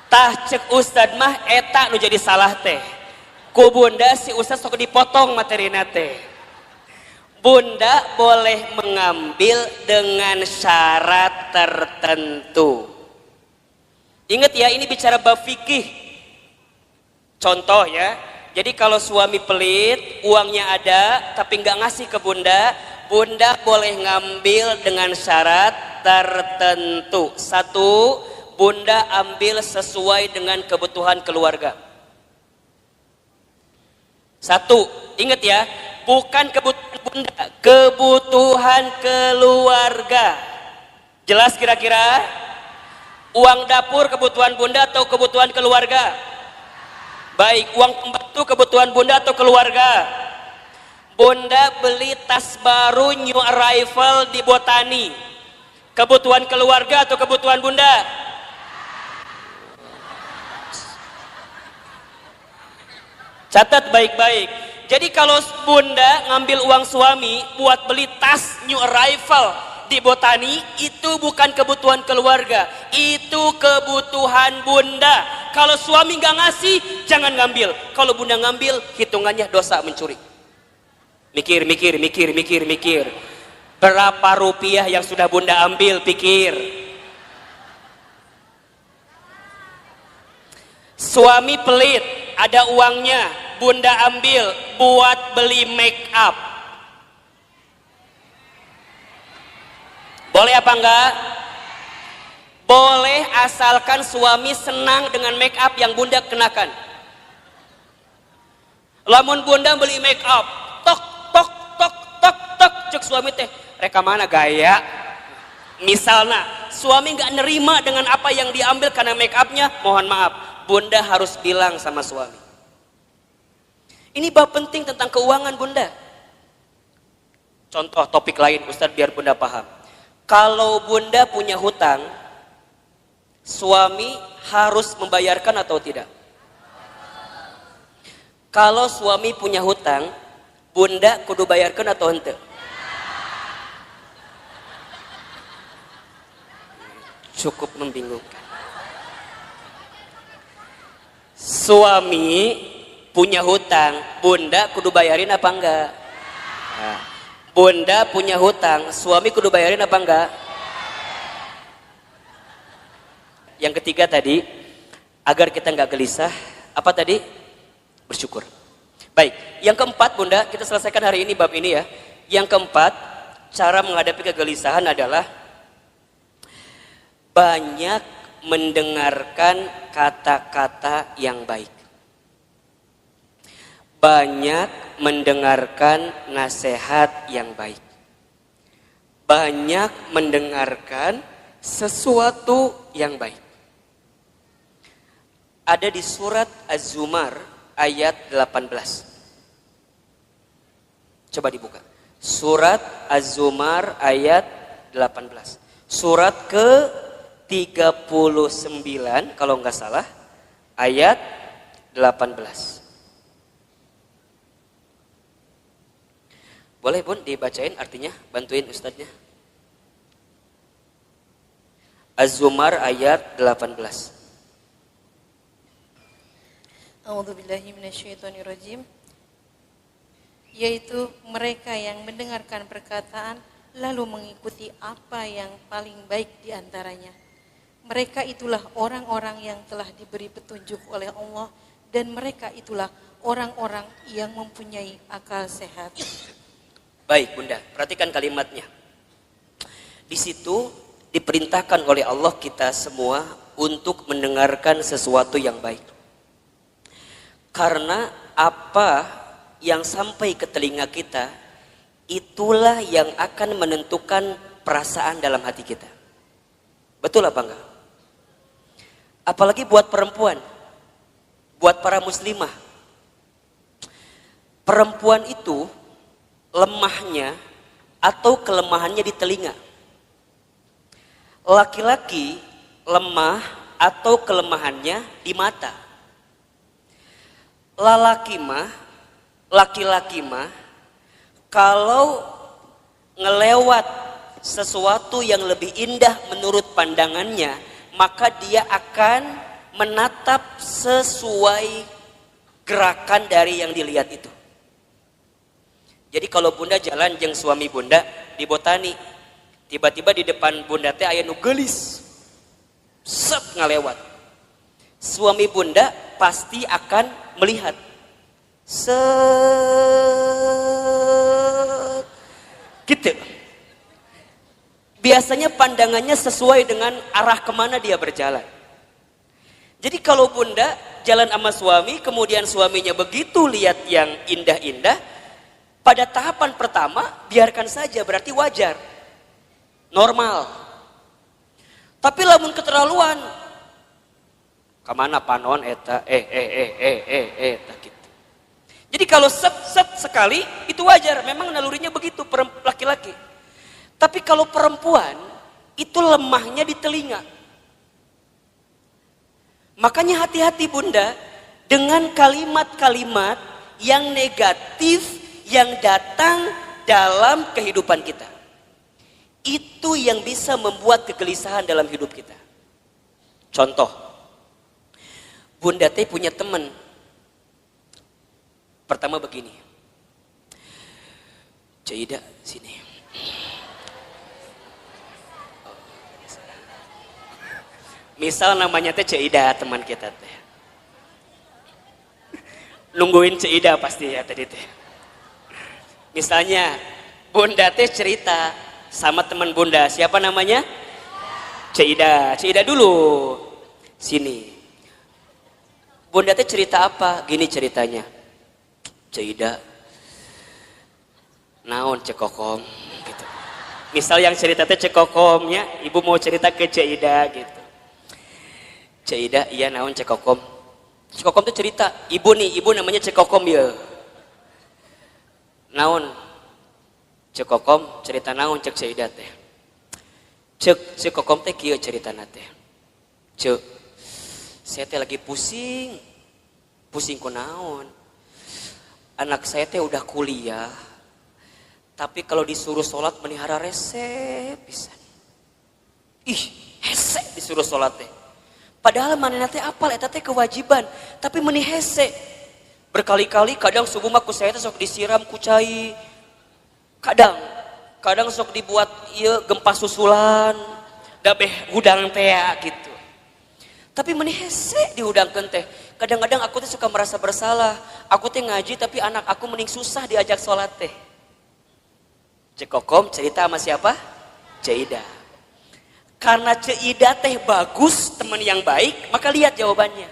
Tah cek Ustad mah eta nu jadi salah teh. Ku bunda si Ustad sok dipotong materina teh. Bunda boleh mengambil dengan syarat tertentu. Ingat ya, ini bicara bab fikih. Contoh ya, jadi kalau suami pelit, uangnya ada tapi nggak ngasih ke bunda, bunda boleh ngambil dengan syarat tertentu. Satu, bunda ambil sesuai dengan kebutuhan keluarga. Satu, ingat ya, bukan kebutuhan bunda, kebutuhan keluarga. Jelas kira-kira? Uang dapur kebutuhan bunda atau kebutuhan keluarga? Baik, uang pembantu kebutuhan bunda atau keluarga? Bunda beli tas baru new arrival di Botani, kebutuhan keluarga atau kebutuhan bunda? Catat baik-baik. Jadi kalau bunda ngambil uang suami buat beli tas new arrival di Botani, itu bukan kebutuhan keluarga, itu kebutuhan bunda. Kalau suami nggak ngasih, jangan ngambil. Kalau bunda ngambil, hitungannya dosa mencuri. Mikir. Berapa rupiah yang sudah bunda ambil, pikir. Suami pelit, ada uangnya, bunda ambil buat beli make up. Boleh apa enggak? Boleh, asalkan suami senang dengan make up yang bunda kenakan. Lamun bunda beli make up, tok cek suami teh, reka mana gaya? Misalnya suami nggak nerima dengan apa yang diambil karena make upnya, mohon maaf, bunda harus bilang sama suami. Ini bab penting tentang keuangan bunda. Contoh topik lain Ustadz biar bunda paham. Kalau bunda punya hutang, suami harus membayarkan atau tidak? Kalau suami punya hutang, bunda kudu bayarkan atau henteu? Cukup membingungkan. Suami punya hutang, bunda kudu bayarin apa enggak? Nah, bunda punya hutang, suami kudu bayarin apa enggak? Yang ketiga tadi, agar kita enggak gelisah, apa tadi? Bersyukur. Baik, yang keempat bunda, kita selesaikan hari ini bab ini ya. Yang keempat, cara menghadapi kegelisahan adalah banyak mendengarkan kata-kata yang baik. Banyak mendengarkan nasihat yang baik. Banyak mendengarkan sesuatu yang baik. ada di surat Az-Zumar ayat 18. Coba dibuka. Surat Az-Zumar ayat 18. Surat ke-39 kalau nggak salah, ayat 18. Boleh Bun dibacain artinya, bantuin ustadznya. Az-Zumar ayat 18. A'udzubillahi minasyaitonirrajim. Yaitu mereka yang mendengarkan perkataan lalu mengikuti apa yang paling baik di antaranya. Mereka itulah orang-orang yang telah diberi petunjuk oleh Allah dan mereka itulah orang-orang yang mempunyai akal sehat. Baik Bunda, perhatikan kalimatnya. Di situ diperintahkan oleh Allah kita semua untuk mendengarkan sesuatu yang baik. Karena apa yang sampai ke telinga kita, itulah yang akan menentukan perasaan dalam hati kita. Betul apa enggak? Apalagi buat perempuan, buat para muslimah. Perempuan itu lemahnya atau kelemahannya di telinga. Laki-laki lemah atau kelemahannya di mata. Laki-laki mah kalau ngelewat sesuatu yang lebih indah menurut pandangannya, maka dia akan menatap sesuai gerakan dari yang dilihat itu. Jadi kalau Bunda jalan jeung suami Bunda di botani, tiba-tiba di depan Bunda teh aya nu geulis. Set ngalewat. Suami Bunda pasti akan melihat. Set gitu. Biasanya pandangannya sesuai dengan arah kemana dia berjalan. Jadi kalau Bunda jalan sama suami, kemudian suaminya begitu lihat yang indah-indah, pada tahapan pertama biarkan saja, berarti wajar, normal. Tapi lamun keterlaluan, kemana panon eta eta gitu. Jadi kalau set sekali itu wajar, memang nalurinya begitu laki-laki. Tapi kalau perempuan itu lemahnya di telinga. Makanya hati-hati Bunda dengan kalimat-kalimat yang negatif yang datang dalam kehidupan kita. Itu yang bisa membuat kegelisahan dalam hidup kita. Contoh, Bunda teh punya teman. Pertama begini, Cida sini. Misal namanya teh Cida, teman kita teh. Nungguin Cida pasti ya tadi teh. Misalnya Bunda teh cerita sama teman Bunda, siapa namanya? Cida. Cida dulu. Sini. Bunda teh cerita apa? Gini ceritanya. Cida, naon cekokom gitu. Misal yang cerita teh cekokomnya, ibu mau cerita ke Cida gitu. Cida, iya naon cekokom. Cekokom tuh cerita, ibu namanya cekokom ya. Naon cekokom cerita naon cek Cida teh. Cekokom teh kieu ceritana teh. Cek, saya teh lagi pusing ku naon. Anak saya teh udah kuliah, tapi kalau disuruh sholat melihara rese pisan. Ih, hese disuruh sholat teh. Padahal manehna teh apal eta teh kewajiban, tapi meuni hese. Berkali-kali kadang subuh mah ku saya teh sok disiram ku cai. Kadang sok dibuat ieu gempa susulan, da beh hudang teh gitu. Tapi meuni hese dihudangkeun teh. Kadang-kadang aku tuh suka merasa bersalah. Aku teh ngaji tapi anak aku mending susah diajak sholat teh. Cekokom cerita sama siapa? Cida. Karena Cida teh bagus, teman yang baik, maka lihat jawabannya.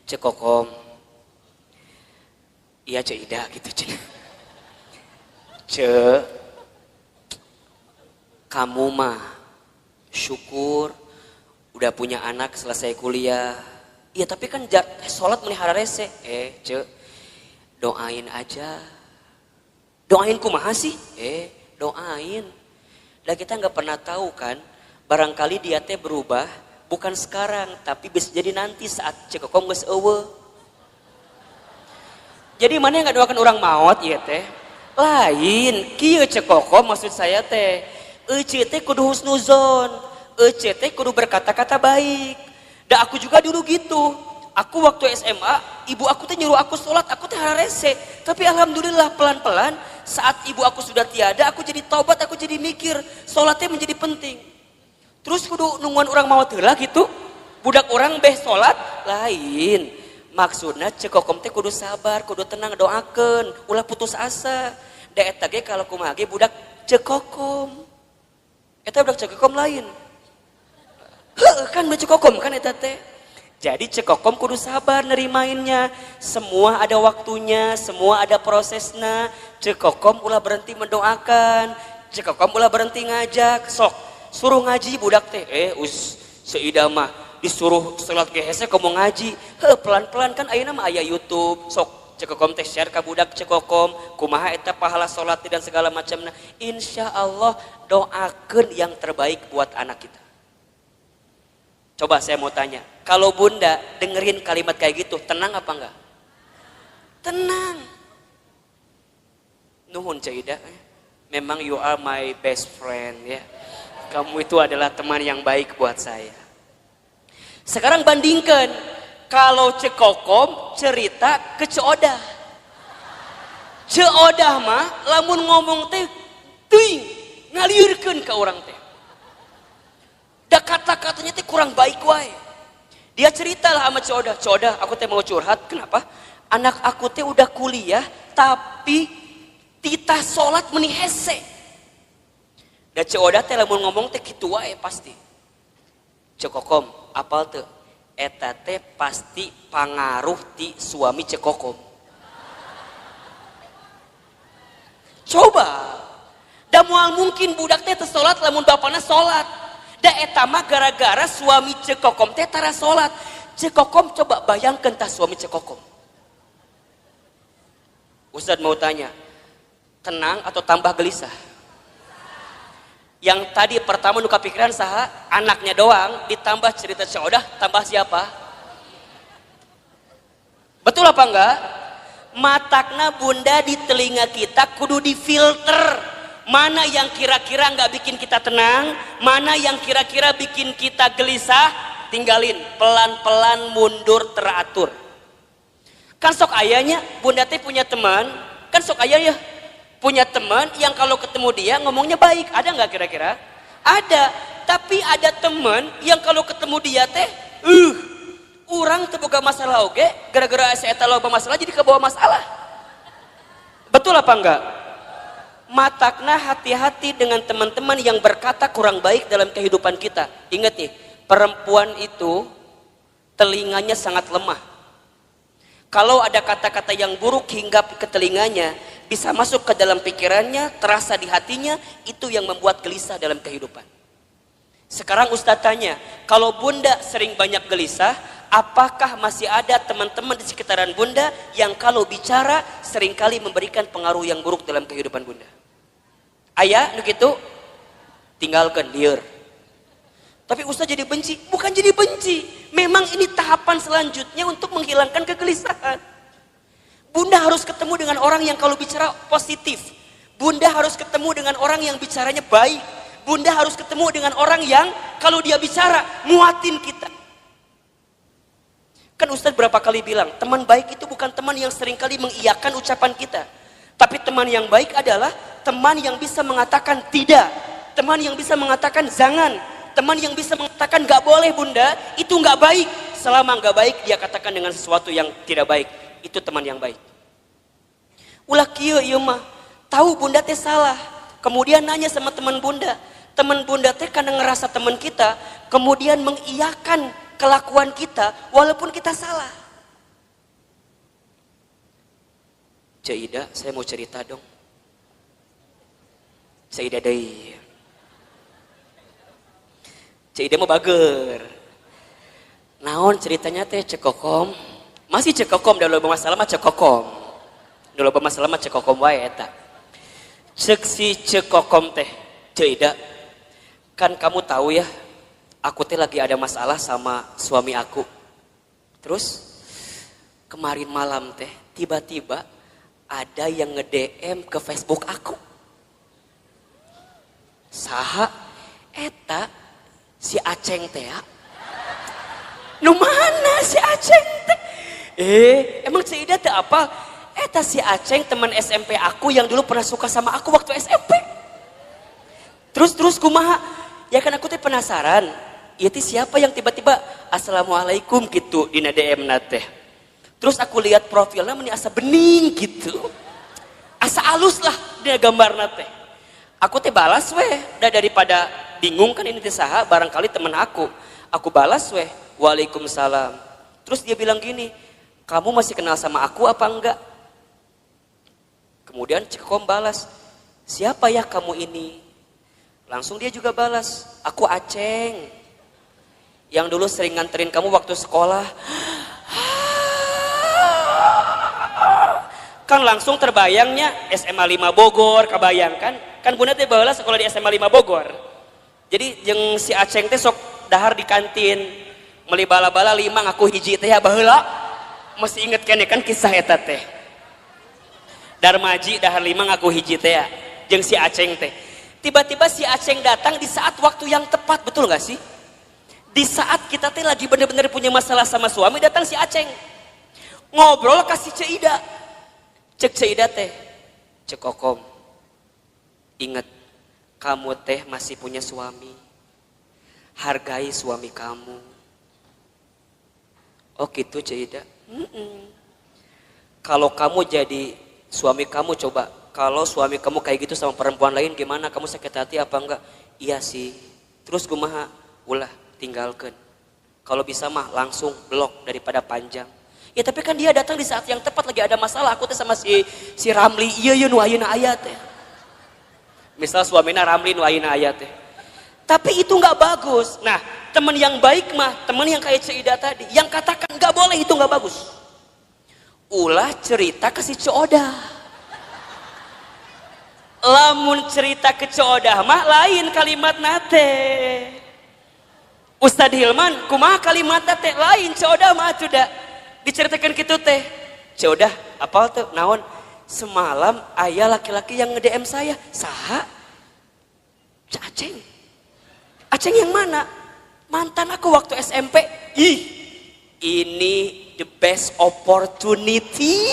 Cekokom. Iya Cida gitu. Kamu mah syukur udah punya anak selesai kuliah. Ya tapi kan sholat melihara rese. Ce, doain aja. Doain kumaha sih? Doain. Dan kita nggak pernah tahu kan, barangkali dia teh berubah, bukan sekarang, tapi bisa jadi nanti saat cekokom geus eueuh. Jadi mana yang nggak doakan orang maut ya teh? Lain, kieu cekokom maksud saya teh. Ece teh kudu husnuzon, ece teh kudu berkata-kata baik. Dan aku juga dulu gitu. Aku waktu SMA, ibu aku teh nyuruh aku sholat, aku teh rese. Tapi alhamdulillah pelan-pelan saat ibu aku sudah tiada, aku jadi taubat, aku jadi mikir sholatnya menjadi penting. Terus kudu nungguan orang mau heula gitu. Budak orang beh sholat lain. Maksudnya cekokom teh kudu sabar, kudu tenang, doakeun, ulah putus asa. Da eta ge kalau kumaha ge budak cekokom. Eta budak cekokom lain. Kan cekokom kan eta teh. Jadi cekokom kudu sabar nerimainnya. Semua ada waktunya, semua ada prosesnya. Cekokom ulah berhenti mendoakan, cekokom ulah berhenti ngajak. Sok suruh ngaji budak teh. Seidah mah disuruh salat ge hese komo ngaji. Pelan-pelan kan ayeuna mah aya YouTube. Sok cekokom teh share ka budak cekokom kumaha eta pahala salat dan segala macamna. Insyaallah doakeun yang terbaik buat anak kita. Coba saya mau tanya, kalau bunda dengerin kalimat kayak gitu, tenang apa enggak? Tenang. Nuhun Caidah, memang you are my best friend ya. Kamu itu adalah teman yang baik buat saya. Sekarang bandingkan, kalau cekokom cerita ke Ceodah. Ceodah mah lamun ngomong teh teuing ngaliurkeun ka urang teh. Da kata-katanya teh kurang baik wae. Dia ceritalah sama Ceodah, Ceodah aku teh mau curhat, kenapa? Anak aku teh udah kuliah tapi titah sholat meni hese. Da Ceodah teh lamun ngomong teh kitu wae pasti. Cekokom, apal teu? Eta teh pasti pangaruh ti suami cekokom. Coba. Da moal mungkin budak teh teu sholat lamun bapana sholat. Da eta mah gara-gara suami cekokom teh tara salat. Cekokom coba bayangkeun tah suami cekokom. Ustaz mau tanya, tenang atau tambah gelisah? Yang tadi pertama nu kapikiran saha? Anaknya doang, ditambah cerita Ceodah, tambah siapa? Betul apa enggak? Matakna bunda di telinga kita kudu difilter. Mana yang kira-kira nggak bikin kita tenang, mana yang kira-kira bikin kita gelisah, tinggalin, pelan-pelan mundur teratur. Kan sok ayahnya, bunda teh punya teman, kan sok ayah ya, punya teman yang kalau ketemu dia ngomongnya baik, ada nggak kira-kira? Ada, tapi ada teman yang kalau ketemu dia teh, orang terbuka masalah oke, gara-gara saya tahu masalah jadi kebawa masalah. Betul apa enggak? Matakna hati-hati dengan teman-teman yang berkata kurang baik dalam kehidupan kita. Ingat nih, perempuan itu telinganya sangat lemah. Kalau ada kata-kata yang buruk hingga ke telinganya, bisa masuk ke dalam pikirannya, terasa di hatinya, itu yang membuat gelisah dalam kehidupan. Sekarang Ustadz tanya, kalau bunda sering banyak gelisah, apakah masih ada teman-teman di sekitaran bunda yang kalau bicara seringkali memberikan pengaruh yang buruk dalam kehidupan bunda? Ayah, nu gitu, tinggalkan lieur. Tapi Ustaz jadi benci, bukan jadi benci. Memang ini tahapan selanjutnya untuk menghilangkan kegelisahan. Bunda harus ketemu dengan orang yang kalau bicara positif. Bunda harus ketemu dengan orang yang bicaranya baik. Bunda harus ketemu dengan orang yang kalau dia bicara muatin kita. Kan Ustaz berapa kali bilang, teman baik itu bukan teman yang seringkali mengiyakan ucapan kita. Tapi teman yang baik adalah teman yang bisa mengatakan tidak, teman yang bisa mengatakan jangan, teman yang bisa mengatakan gak boleh bunda, itu gak baik. Selama gak baik dia katakan dengan sesuatu yang tidak baik, itu teman yang baik. Ulah kieu ieu mah, tahu bunda teh salah, kemudian nanya sama teman bunda teh karena ngerasa teman kita, kemudian mengiyakan kelakuan kita walaupun kita salah. Caidah, saya mau cerita dong. Caidah deui. Caidah mau bager. Naon ceritanya teh cekokom? Masih cekokom, dah loba masalah mah cekokom. Dah loba masalah mah cekokom wae eta. Cek si cekokom teh, Ceuida. Kan kamu tahu ya, aku teh lagi ada masalah sama suami aku. Terus kemarin malam teh tiba-tiba ada yang nge-DM ke Facebook aku. Saha eta si Aceng teh ya. Nu mana si Aceng teh? Emang Ceuida teh apa? Eta si Aceng teman SMP aku yang dulu pernah suka sama aku waktu SMP. Terus kumaha? Ya kan aku teh penasaran. Ieu siapa yang tiba-tiba assalamualaikum gitu di DM teh. Terus aku lihat profilnya meni asa bening gitu. Asa alus lah dia gambarna teh. Aku teh balas weh, daripada bingung kan ini teh saha, barangkali teman aku. Aku balas weh, waalaikumsalam. Terus dia bilang gini, kamu masih kenal sama aku apa enggak? Kemudian Cekom balas, siapa ya kamu ini? Langsung dia juga balas, aku Aceng. Yang dulu sering nganterin kamu waktu sekolah. Kan langsung terbayangnya SMA 5 Bogor, kebayangkan? Kan bunda teh baheula sekolah di SMA 5 Bogor. Jadi jeung si Aceng teh sok dahar di kantin. Meuli bala-bala 5 ngaku hiji teh ya baheula. Masih inget kene kan kisah eta teh. Darmaji dahar 5 ngaku hiji teh ya. Jeung si Aceng teh. Tiba-tiba si Aceng datang di saat waktu yang tepat, betul gak sih? Di saat kita teh lagi bener-bener punya masalah sama suami, datang si Aceng. Ngobrol kasih Ceuida. Cek Ceuida teh, cek Kokom. Ingat, kamu teh masih punya suami. Hargai suami kamu. Oh gitu Ceuida. Kalau kamu jadi suami kamu, coba kalau suami kamu kayak gitu sama perempuan lain gimana? Kamu sakit hati apa enggak? Iya sih. Terus kumaha? Ulah tinggalkan. Kalau bisa mah langsung blok daripada panjang. Ya tapi kan dia datang di saat yang tepat, lagi ada masalah. Aku teh sama si Ramli, iya nu ayeuna aya teh. Misal suamina Ramli nu ayeuna aya teh. Tapi itu nggak bagus. Nah, teman yang baik mah, teman yang kayak Ceuida tadi, yang katakan nggak boleh itu nggak bagus. Ulah cerita ke si Coodah. Lamun cerita ke Coodah mah lain kalimat nate. Ustadz Hilman, kumaha kalimat nate lain Coodah mah sudah diceritakan gitu teh. Coodah, apal tuh naon? Semalam ayah laki-laki yang nge-DM saya. Saha? Aceng. Aceng yang mana? Mantan aku waktu SMP. Ih, ini the best opportunity.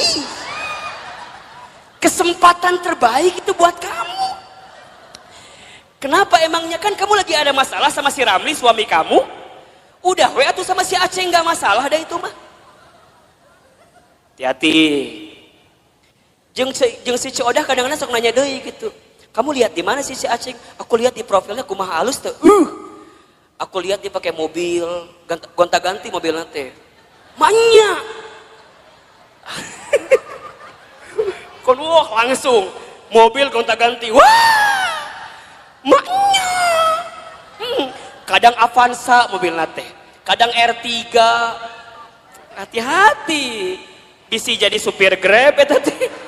Kesempatan terbaik itu buat kamu. Kenapa emangnya? Kan kamu lagi ada masalah sama si Ramli suami kamu. Udah we atuh sama si Aceng gak masalah dah itu mah. Hati-hati. Jeung si Coodah kadang-kadang sok nanya deui gitu. Kamu lihat di mana sih si Aceng? Aku lihat di profilnya kumaha halus teh. Aku lihat dia pakai mobil, gonta-ganti mobil teh. Manya. Kon wah langsung mobil gonta-ganti. Wah! Manya. Kadang Avanza mobil teh. Kadang R3. Hati-hati. Bisa jadi supir Grab eta teh.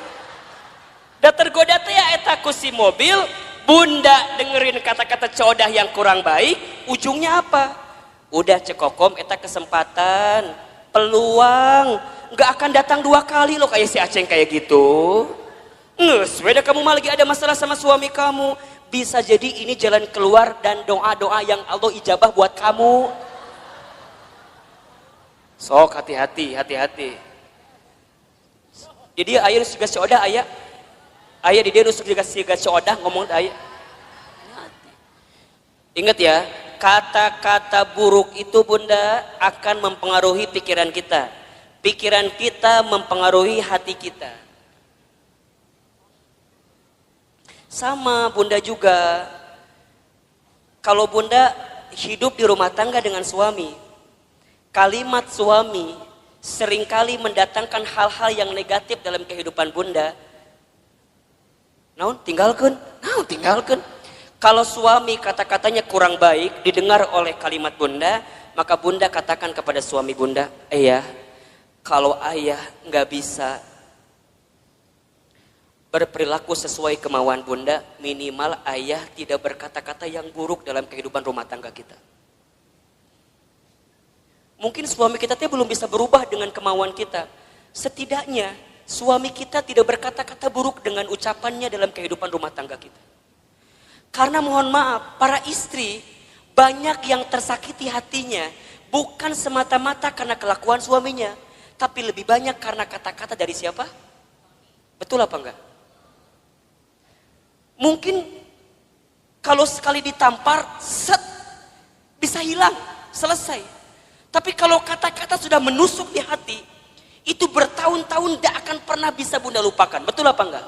Da tergoda teh ya eta ku si mobil, bunda dengerin kata-kata Coodah yang kurang baik, ujungnya apa? Udah cekokom eta kesempatan, peluang, nggak akan datang 2 kali loh kayak si Aceng kayak gitu. Nges, beda kamu mah lagi ada masalah sama suami kamu, bisa jadi ini jalan keluar dan doa-doa yang Allah ijabah buat kamu. Sok hati-hati, hati-hati. Jadi ayah juga Coodah ayah di dia nusuk juga si Coodah ngomong ayah. Ingat ya, kata-kata buruk itu bunda akan mempengaruhi pikiran kita. Pikiran kita mempengaruhi hati kita. Sama bunda juga, kalau bunda hidup di rumah tangga dengan suami, kalimat suami seringkali mendatangkan hal-hal yang negatif dalam kehidupan bunda. Naon tinggalkan. Kalau suami kata-katanya kurang baik didengar oleh kalimat bunda, maka bunda katakan kepada suami bunda, ayah, kalau ayah nggak bisa berperilaku sesuai kemauan bunda, minimal ayah tidak berkata-kata yang buruk dalam kehidupan rumah tangga kita. Mungkin suami kita belum bisa berubah dengan kemauan kita. Setidaknya suami kita tidak berkata-kata buruk dengan ucapannya dalam kehidupan rumah tangga kita. Karena mohon maaf, para istri banyak yang tersakiti hatinya bukan semata-mata karena kelakuan suaminya, tapi lebih banyak karena kata-kata dari siapa? Betul apa enggak? Mungkin kalau sekali ditampar, set, bisa hilang, selesai. Tapi kalau kata-kata sudah menusuk di hati, itu bertahun-tahun tidak akan pernah bisa bunda lupakan. Betul apa enggak?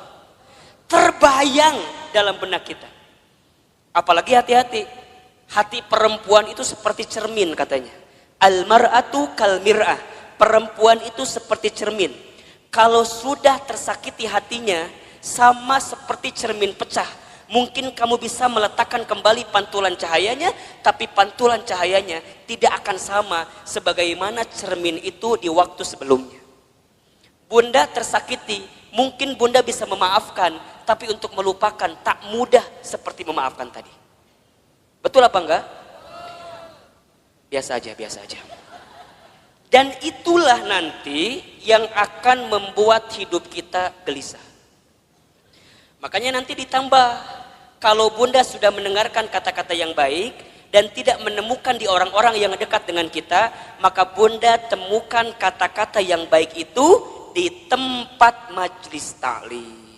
Terbayang dalam benak kita. Apalagi hati-hati. Hati perempuan itu seperti cermin katanya. Al-mar'atu kal mir'ah. Perempuan itu seperti cermin. Kalau sudah tersakiti hatinya, sama seperti cermin pecah. Mungkin kamu bisa meletakkan kembali pantulan cahayanya, tapi pantulan cahayanya tidak akan sama sebagaimana cermin itu di waktu sebelumnya. Bunda tersakiti, mungkin bunda bisa memaafkan, tapi untuk melupakan tak mudah seperti memaafkan tadi. Betul apa enggak? Biasa aja, biasa aja. Dan itulah nanti yang akan membuat hidup kita gelisah. Makanya nanti ditambah, kalau bunda sudah mendengarkan kata-kata yang baik dan tidak menemukan di orang-orang yang dekat dengan kita, maka bunda temukan kata-kata yang baik itu di tempat majlis ta'lim,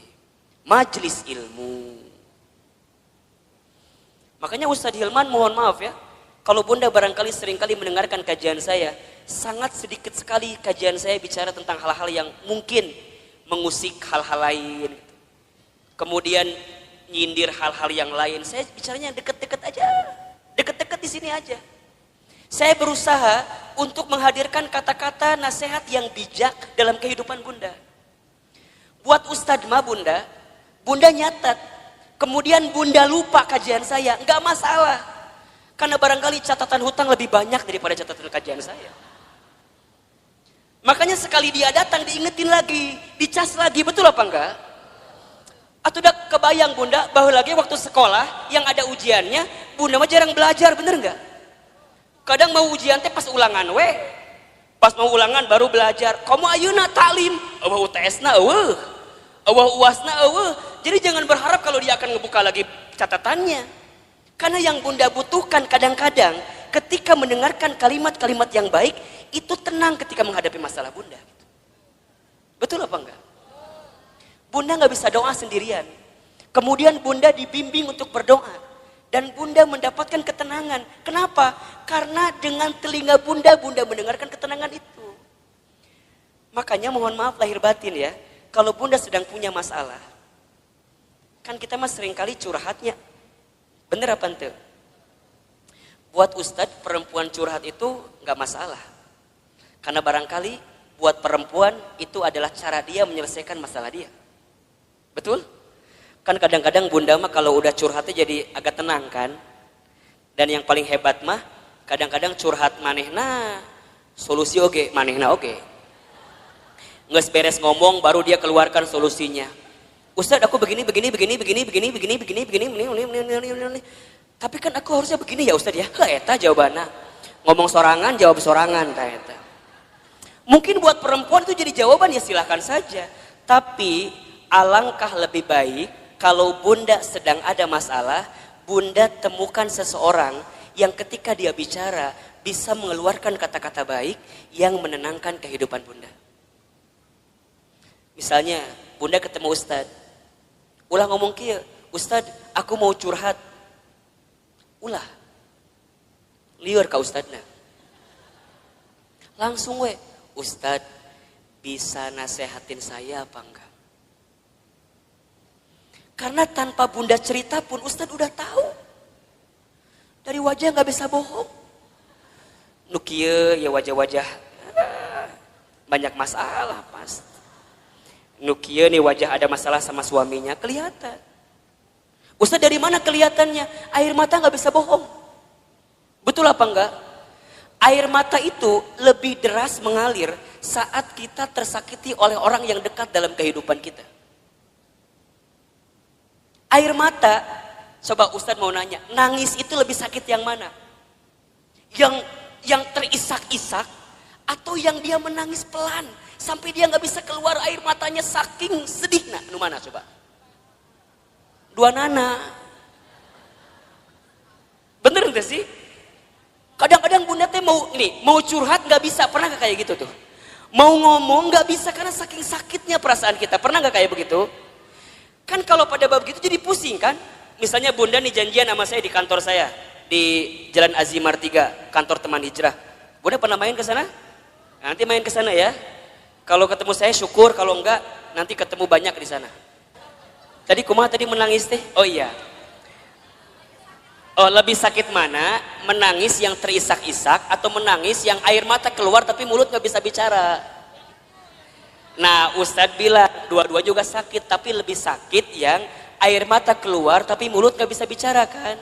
majlis ilmu. Makanya Ustadz Hilman mohon maaf ya, kalau bunda barangkali seringkali mendengarkan kajian saya, sangat sedikit sekali kajian saya bicara tentang hal-hal yang mungkin mengusik hal-hal lain, kemudian nyindir hal-hal yang lain. Saya bicaranya deket-deket aja, deket-deket di sini aja. Saya berusaha untuk menghadirkan kata-kata nasihat yang bijak dalam kehidupan bunda. Buat Ustadz mah bunda nyatat, kemudian bunda lupa kajian saya, nggak masalah. Karena barangkali catatan hutang lebih banyak daripada catatan kajian saya. Makanya sekali dia datang diingetin lagi, dicas lagi, betul apa enggak? Atau udah kebayang bunda bahwa lagi waktu sekolah yang ada ujiannya, bunda mah jarang belajar, bener nggak? Kadang mau ujian teh pas ulangan pas mau ulangan baru belajar. Kamu ayeuna taklim, eueuh UTS-na eueuh, eueuh UAS-na eueuh. Jadi jangan berharap kalau dia akan ngebuka lagi catatannya. Karena yang bunda butuhkan kadang-kadang ketika mendengarkan kalimat-kalimat yang baik, itu tenang ketika menghadapi masalah bunda. Betul apa enggak? Bunda nggak bisa doa sendirian. Kemudian bunda dibimbing untuk berdoa. Dan bunda mendapatkan ketenangan. Kenapa? Karena dengan telinga bunda mendengarkan ketenangan itu. Makanya mohon maaf lahir batin ya. Kalau bunda sedang punya masalah. Kan kita mah seringkali curhatnya. Bener apa ente? Buat ustadz perempuan curhat itu nggak masalah. Karena barangkali buat perempuan itu adalah cara dia menyelesaikan masalah dia. Betul? Kan kadang-kadang bunda mah kalau udah curhatnya jadi agak tenang kan. Dan yang paling hebat mah kadang-kadang curhat manehna solusi oge, manehna oge. Nges beres ngomong baru dia keluarkan solusinya. Ustadz aku begini. Tapi kan aku harusnya begini ya Ustadz ya. Eta jawabannya. Ngomong sorangan jawab sorangan ta eta. Mungkin buat perempuan itu jadi jawaban ya silahkan saja. Tapi alangkah lebih baik kalau bunda sedang ada masalah, bunda temukan seseorang yang ketika dia bicara bisa mengeluarkan kata-kata baik yang menenangkan kehidupan bunda. Misalnya bunda ketemu Ustadz, ulah ngomong kieu, Ustadz aku mau curhat. Ulah liur ka Ustadna. Langsung Ustadz bisa nasehatin saya apa enggak? Karena tanpa bunda cerita pun Ustadz udah tahu. Dari wajah nggak bisa bohong. Nukie ya wajah-wajah banyak masalah pasti. Nukie nih wajah ada masalah sama suaminya kelihatan. Ustadz dari mana kelihatannya? Air mata nggak bisa bohong. Betul apa enggak? Air mata itu lebih deras mengalir saat kita tersakiti oleh orang yang dekat dalam kehidupan kita. Air mata, coba Ustadz mau nanya, nangis itu lebih sakit yang mana? Yang terisak-isak atau yang dia menangis pelan sampai dia nggak bisa keluar air matanya saking sedih? Nah, nu mana coba? Dua nana. Bener nggak sih? Kadang-kadang bunda teh mau curhat nggak bisa, pernah nggak kayak gitu tuh? Mau ngomong nggak bisa karena saking sakitnya perasaan kita, pernah nggak kayak begitu? Kan kalau pada bab gitu jadi pusing kan? Misalnya bunda nih janjian sama saya di kantor saya di Jalan Azimar 3, kantor teman hijrah. Bunda pernah main ke sana? Nanti main ke sana ya. Kalau ketemu saya syukur, kalau enggak nanti ketemu banyak di sana. Tadi kumaha tadi menangis teh? Oh iya. Oh, lebih sakit mana? Menangis yang terisak-isak atau menangis yang air mata keluar tapi mulut nggak bisa bicara? Nah, Ustadz bilang dua-dua juga sakit, tapi lebih sakit yang air mata keluar tapi mulut nggak bisa bicara kan?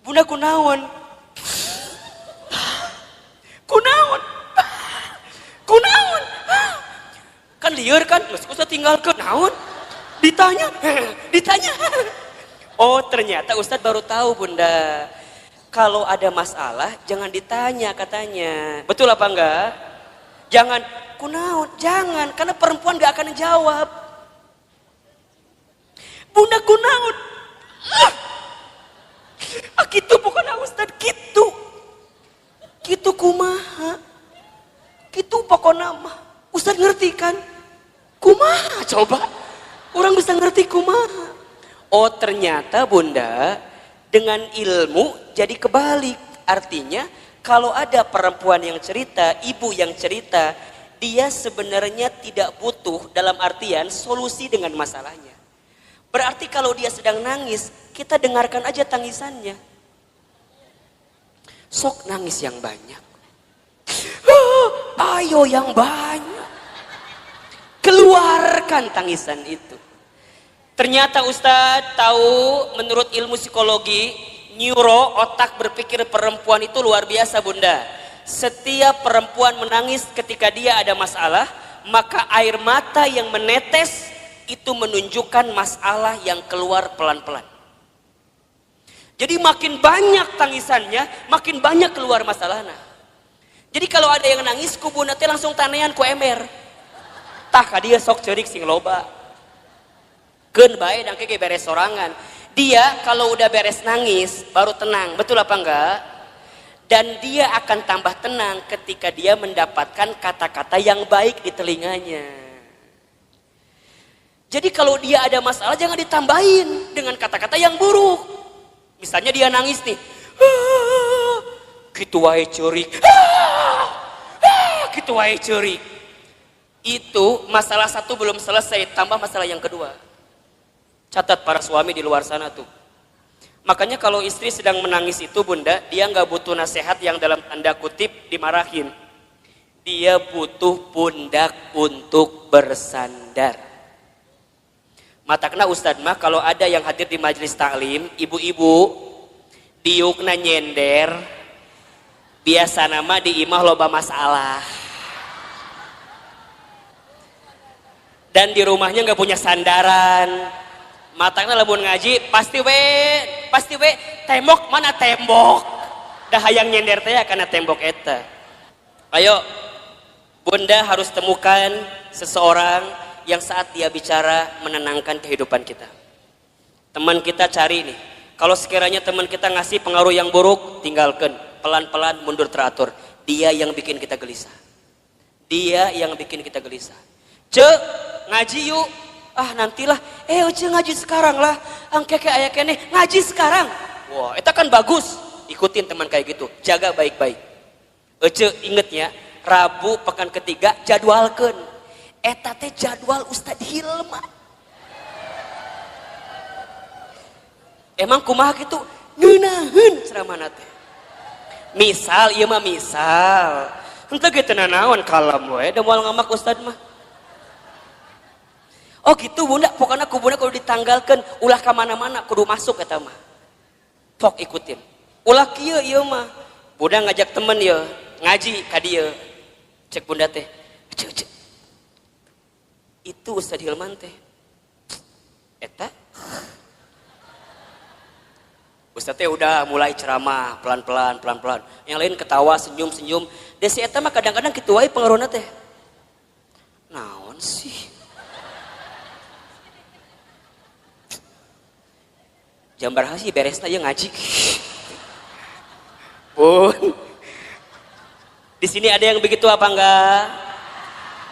Bunda kunaon? Kunaon? Kunaon? Kan liar kan? Ustadz tinggalkan naon? Ditanya. Oh, ternyata Ustadz baru tahu bunda. Kalau ada masalah jangan ditanya katanya. Betul apa enggak? Jangan kunaon, jangan, karena perempuan gak akan jawab. Bunda kunaon? Gitu bukan Ustadz, gitu. Gitu kumaha? Gitu pokoknya mah. Ustadz ngerti kan? Kumaha coba? Orang bisa ngerti kumaha. Oh ternyata bunda dengan ilmu jadi kebalik. Artinya kalau ada perempuan yang cerita, ibu yang cerita, dia sebenarnya tidak butuh dalam artian solusi dengan masalahnya. Berarti kalau dia sedang nangis, kita dengarkan aja tangisannya. Sok nangis yang banyak. Ayo yang banyak. Keluarkan tangisan itu. Ternyata Ustadz tahu menurut ilmu psikologi, neuro, otak berpikir perempuan itu luar biasa bunda. Setiap perempuan menangis ketika dia ada masalah, maka air mata yang menetes itu menunjukkan masalah yang keluar pelan-pelan. Jadi makin banyak tangisannya, makin banyak keluar masalahnya. Jadi kalau ada yang nangis, ku bunda teh langsung tanean ku emer. Tah ka dia sok ceurik sing loba. Keun bae dangke ge beres sorangan. Dia kalau udah beres nangis baru tenang, betul apa enggak? Dan dia akan tambah tenang ketika dia mendapatkan kata-kata yang baik di telinganya. Jadi kalau dia ada masalah jangan ditambahin dengan kata-kata yang buruk. Misalnya dia nangis nih. Gitu wae ceurik. Gitu wae ceurik. Itu masalah satu belum selesai, tambah masalah yang kedua. Catat para suami di luar sana tuh. Makanya kalau istri sedang menangis itu bunda, dia nggak butuh nasihat yang dalam tanda kutip dimarahin. Dia butuh pundak untuk bersandar. Matakna Ustadz mah kalau ada yang hadir di majelis taklim, ibu-ibu, diukna nyender, biasa nama di imah loba masalah. Dan di rumahnya nggak punya sandaran. Matangna lamun ngaji pasti we tembok mana tembok dah hayang nyender teh karena tembok eta. Ayo bunda harus temukan seseorang yang saat dia bicara menenangkan kehidupan kita. Teman kita cari nih, kalau sekiranya teman kita ngasih pengaruh yang buruk, tinggalkan, pelan-pelan mundur teratur. Dia yang bikin kita gelisah. Dia yang bikin kita gelisah. Cek ngaji yuk. Ah nantilah, uci ngaji sekarang lah, angkeke aya kene ngaji sekarang. Wah, itu kan bagus. Ikutin teman kayak gitu, jaga baik-baik. Ece inget ya, Rabu pekan ketiga jadwalkeun. Eta teh jadwal Ustadz Hilma. Emang kumaha gitu? Ngeunaheun ceramahna teh. Misal, ieu mah misal. Henteu ge teu nanaon kalem we, da moal ngamak Ustadz mah. Oh gitu bunda, pokoknya ku bunda kalau ditanggalkan ulah ke mana-mana kudu masuk kata mah. Pok ikutin. Ulah kieu ieu mah. Bunda ngajak temen ya ngaji ka dieu. Cek bunda teh. Cek. Itu Ustaz Hilman teh. Eta Ustaz teh udah mulai ceramah pelan-pelan. Yang lain ketawa, senyum. Desi eta mah kadang-kadang kitu wae pengaruhna teh. Naon sih? Jambar hasi beresna ye ngaji. Bun. Di sini ada yang begitu apa enggak?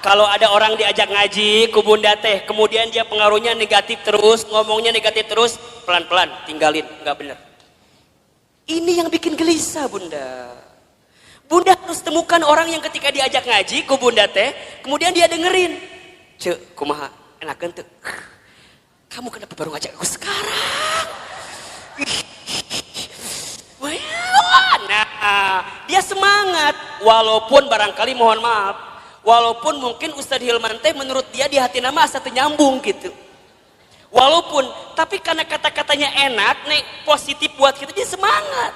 Kalau ada orang diajak ngaji ku bunda teh, kemudian dia pengaruhnya negatif terus, ngomongnya negatif terus, pelan-pelan tinggalin, enggak benar. Ini yang bikin gelisah bunda. Bunda harus temukan orang yang ketika diajak ngaji ku bunda teh, kemudian dia dengerin. Cek, kumaha enakeun teu? Kamu kenapa baru ngajak aku sekarang? Nah, dia semangat walaupun barangkali mohon maaf, walaupun mungkin Ustadz Hilman teh menurut dia di hati nama asa teu nyambung gitu. Walaupun, tapi karena kata-katanya enak, nih positif buat kita, dia semangat.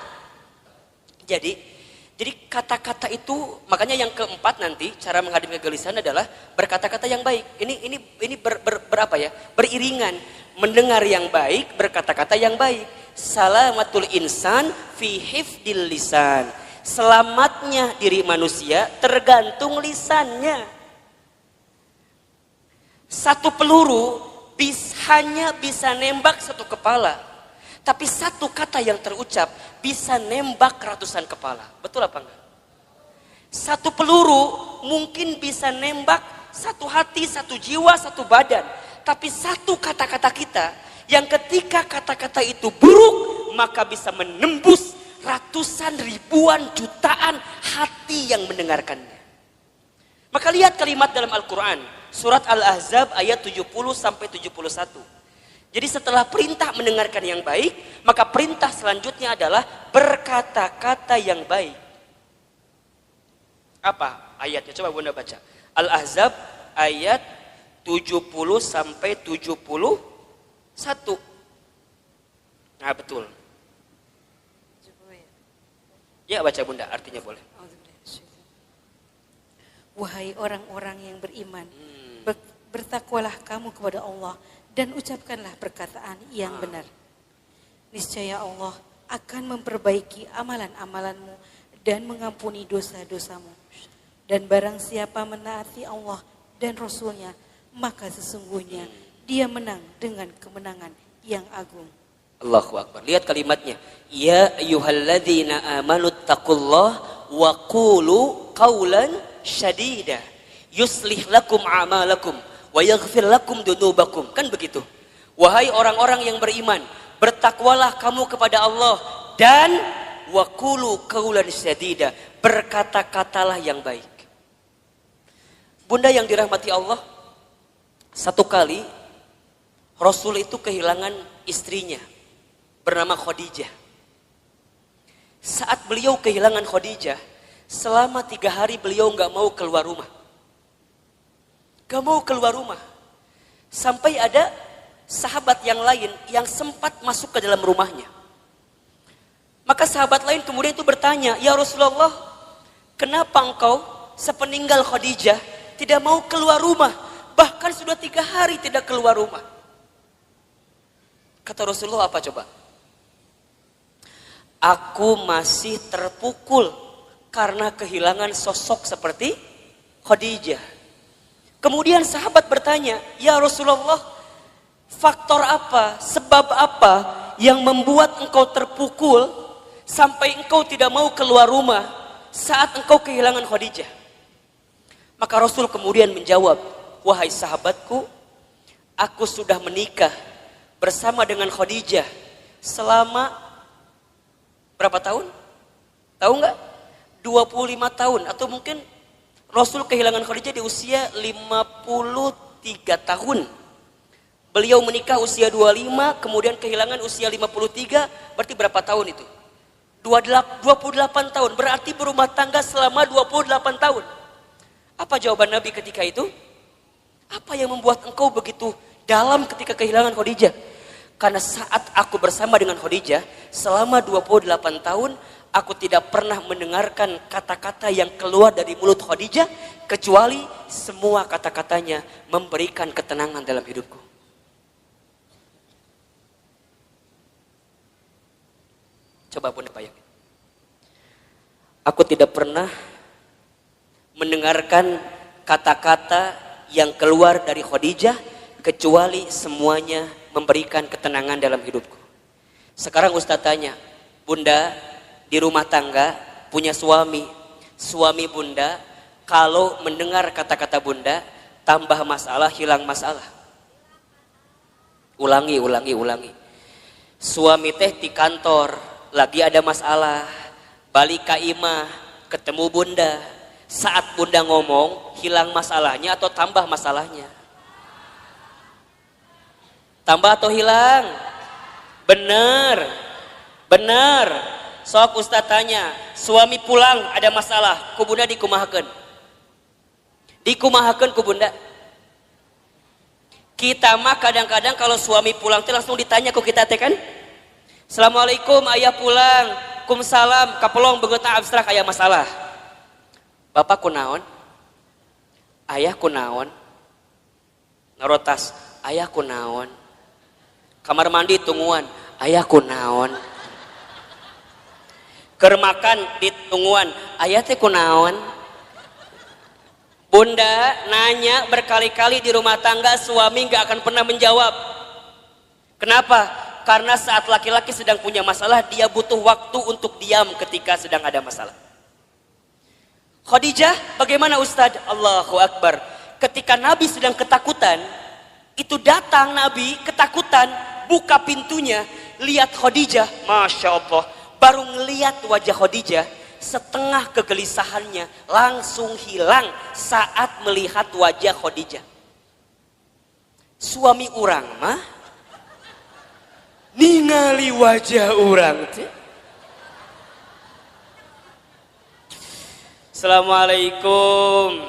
Jadi kata-kata itu, makanya yang keempat nanti cara menghadapi kegelisahan adalah berkata-kata yang baik. Ini berapa ya? Beriringan, mendengar yang baik, berkata-kata yang baik. Salamatul insan fi hifdil lisan. Selamatnya diri manusia tergantung lisannya. Satu peluru hanya bisa nembak satu kepala, tapi satu kata yang terucap bisa nembak ratusan kepala. Betul apa enggak? Satu peluru mungkin bisa nembak satu hati, satu jiwa, satu badan, tapi satu kata-kata kita yang ketika kata-kata itu buruk maka bisa menembus ratusan, ribuan, jutaan hati yang mendengarkannya. Maka lihat kalimat dalam Al-Quran surat Al-Ahzab ayat 70-71. Jadi setelah perintah mendengarkan yang baik, maka perintah selanjutnya adalah berkata-kata yang baik. Apa ayatnya? Coba Bunda baca. Al-Ahzab ayat 70-71. Nah betul. Ya baca Bunda, artinya boleh. Wahai orang-orang yang beriman, bertakwalah kamu kepada Allah dan ucapkanlah perkataan yang benar. Niscaya Allah akan memperbaiki amalan-amalanmu dan mengampuni dosa-dosamu. Dan barang siapa menaati Allah dan Rasulnya, maka sesungguhnya dia menang dengan kemenangan yang agung. Allahu Akbar. Lihat kalimatnya. Ya ayyuhalladzina amanu taqullaha wa qulu qawlan syadida yuslih lakum a'malakum wa yaghfir lakum dunubakum. Kan begitu. Wahai orang-orang yang beriman, bertakwalah kamu kepada Allah dan wa qulu qawlan syadida, berkata-katalah yang baik. Bunda yang dirahmati Allah, satu kali Rasul itu kehilangan istrinya bernama Khadijah. Saat beliau kehilangan Khadijah, selama 3 hari beliau gak mau keluar rumah. Gak mau keluar rumah. Sampai ada sahabat yang lain yang sempat masuk ke dalam rumahnya. Maka sahabat lain kemudian itu bertanya, ya Rasulullah, kenapa engkau sepeninggal Khadijah tidak mau keluar rumah? Bahkan sudah 3 hari tidak keluar rumah. Kata Rasulullah apa coba? Aku masih terpukul karena kehilangan sosok seperti Khadijah. Kemudian sahabat bertanya, ya Rasulullah, faktor apa, sebab apa yang membuat engkau terpukul sampai engkau tidak mau keluar rumah saat engkau kehilangan Khadijah? Maka Rasul kemudian menjawab, wahai sahabatku, aku sudah menikah bersama dengan Khadijah selama berapa tahun? Tahu nggak? 25 tahun atau mungkin Rasul kehilangan Khadijah di usia 53 tahun. Beliau menikah usia 25, kemudian kehilangan usia 53, berarti berapa tahun itu? 28 tahun, berarti berumah tangga selama 28 tahun. Apa jawaban Nabi ketika itu? Apa yang membuat engkau begitu dalam ketika kehilangan Khadijah? Karena saat aku bersama dengan Khadijah selama 28 tahun, aku tidak pernah mendengarkan kata-kata yang keluar dari mulut Khadijah kecuali semua kata-katanya memberikan ketenangan dalam hidupku. Coba Bunda bayangin. Aku tidak pernah mendengarkan kata-kata yang keluar dari Khadijah kecuali semuanya memberikan ketenangan dalam hidupku. Sekarang Ustaz tanya, Bunda di rumah tangga punya suami Bunda kalau mendengar kata-kata Bunda tambah masalah, hilang masalah. Ulangi. Suami teh di kantor lagi ada masalah, balik ke imah ketemu Bunda, saat Bunda ngomong hilang masalahnya atau tambah masalahnya? Tambah atau hilang? Bener. Sok Ustaz tanya, suami pulang ada masalah, ku Bunda dikumahakeun. Dikumahakeun ku Bunda. Kita mah kadang-kadang kalau suami pulang teh langsung ditanya ku kita teh kan? Assalamualaikum, ayah pulang. Kumsalam, kapelong begeutna abstrak aya masalah. Bapak kunaon? Ayah kunaon? Narotas, ayah kunaon? Kamar mandi tungguan, ayah kunaon? Keur makan di tungguan, ayah teh kunaon? Bunda nanya berkali-kali di rumah tangga, suami gak akan pernah menjawab. Kenapa? Karena saat laki-laki sedang punya masalah, dia butuh waktu untuk diam ketika sedang ada masalah. Khadijah bagaimana Ustadz? Allahu Akbar. Ketika Nabi sedang ketakutan, itu datang Nabi ketakutan, buka pintunya, lihat Khadijah, Masya Allah. Baru ngelihat wajah Khadijah, setengah kegelisahannya langsung hilang saat melihat wajah Khadijah. Suami orang mah ningali wajah orang teh. Assalamualaikum.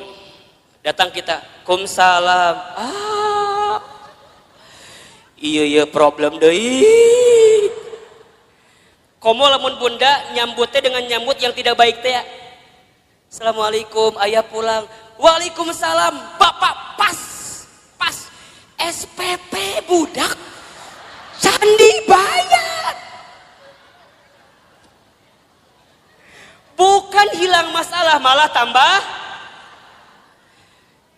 Datang kita, kumsalam. Iya problem deui. Komo lamun Bunda nyambutnya dengan nyambut yang tidak baik teh ya. Assalamualaikum, ayah pulang. Waalaikumsalam. Bapak pas SPP budak candi bayar. Bukan hilang masalah, malah tambah.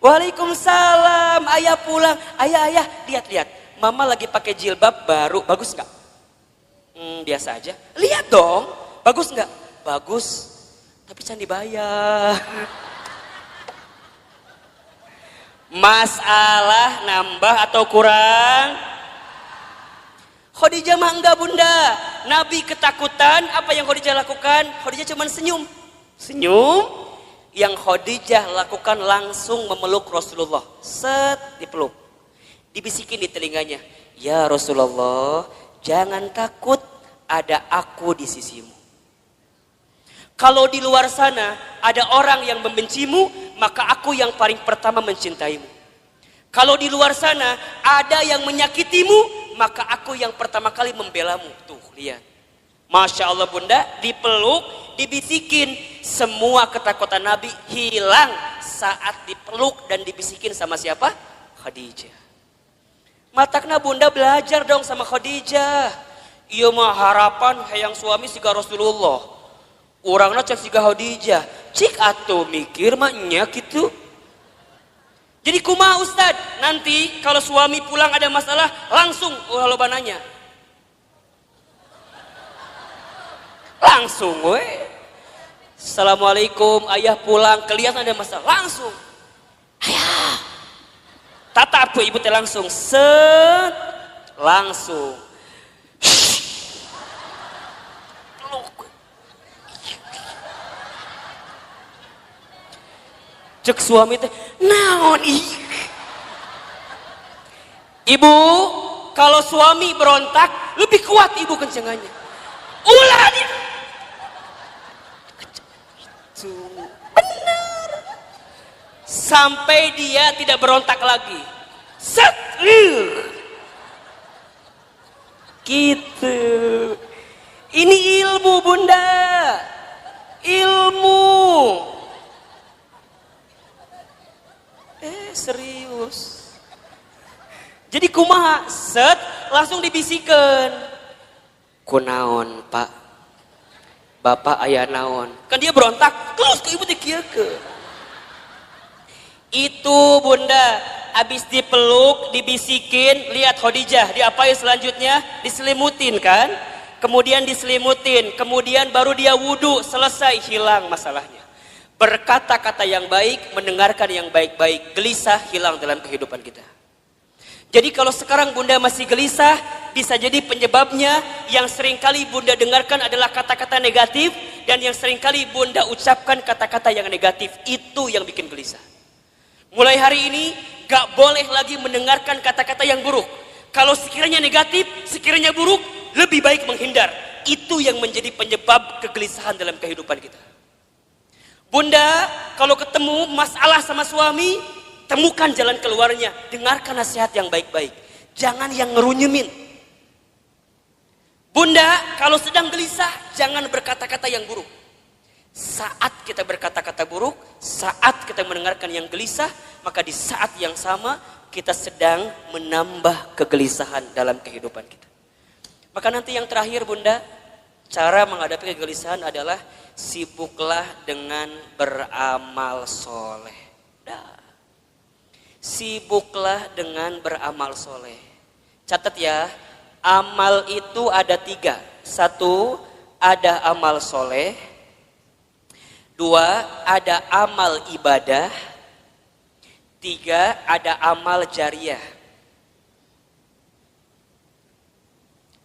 Waalaikumsalam, ayah pulang. Ayah, lihat. Mama lagi pakai jilbab baru, bagus nggak? Biasa aja. Lihat dong, bagus nggak? Bagus, tapi candi bayar. Masalah nambah atau kurang? Khadijah mah enggak Bunda. Nabi ketakutan, apa yang Khadijah lakukan? Khadijah cuma senyum. Yang Khadijah lakukan langsung memeluk Rasulullah. Set, dipeluk. Dibisikin di telinganya, ya Rasulullah, jangan takut, ada aku di sisimu. Kalau di luar sana ada orang yang membencimu, maka aku yang paling pertama mencintaimu. Kalau di luar sana ada yang menyakitimu, maka aku yang pertama kali membelamu. Tuh, lihat. Masya Allah Bunda, dipeluk, dibisikin. Semua ketakutan Nabi hilang saat dipeluk dan dibisikin sama siapa? Khadijah. Matakna Bunda belajar dong sama Khadijah. Iya mah harapan hayang suami siga Rasulullah. Urangna cek siga Khadijah. Cik atuh mikir mah nya gitu. Jadi kumaha Ustad? Nanti kalau suami pulang ada masalah langsung loba nanya. Langsung we. Assalamualaikum, ayah pulang, kelihatan ada masalah, langsung. Ayah. Tatap tuh ibu teh langsung, set, langsung. Cek suami teh, naon ih. Ibu, kalau suami berontak, lebih kuat ibu kencengannya. Ulah dia. Benar. Sampai dia tidak berontak lagi. Set. Gitu. Ini ilmu Bunda. Jadi kumaha, set, langsung dibisikan. Kunaon pak, bapak ayah naon. Kan dia berontak, terus ke ibu dikieukeun. Itu bunda, habis dipeluk, dibisikin, lihat Khadijah, diapain selanjutnya? Diselimutin kan? Kemudian diselimutin, kemudian baru dia wudhu, selesai, hilang masalahnya. Berkata-kata yang baik, mendengarkan yang baik-baik, gelisah hilang dalam kehidupan kita. Jadi kalau sekarang bunda masih gelisah, bisa jadi penyebabnya yang seringkali bunda dengarkan adalah kata-kata negatif, dan yang seringkali bunda ucapkan kata-kata yang negatif, itu yang bikin gelisah. Mulai hari ini, gak boleh lagi mendengarkan kata-kata yang buruk. Kalau sekiranya negatif, sekiranya buruk, lebih baik menghindar. Itu yang menjadi penyebab kegelisahan dalam kehidupan kita. Bunda, kalau ketemu masalah sama suami, temukan jalan keluarnya. Dengarkan nasihat yang baik-baik. Jangan yang ngerunyemin. Bunda, kalau sedang gelisah, jangan berkata-kata yang buruk. Saat kita berkata-kata buruk, saat kita mendengarkan yang gelisah, maka di saat yang sama kita sedang menambah kegelisahan dalam kehidupan kita. Maka nanti yang terakhir bunda, cara menghadapi kegelisahan adalah sibuklah dengan beramal soleh. Sibuklah dengan beramal soleh. Catat ya, amal itu ada 3. 1, ada amal soleh. 2, ada amal ibadah. 3, ada amal jariah.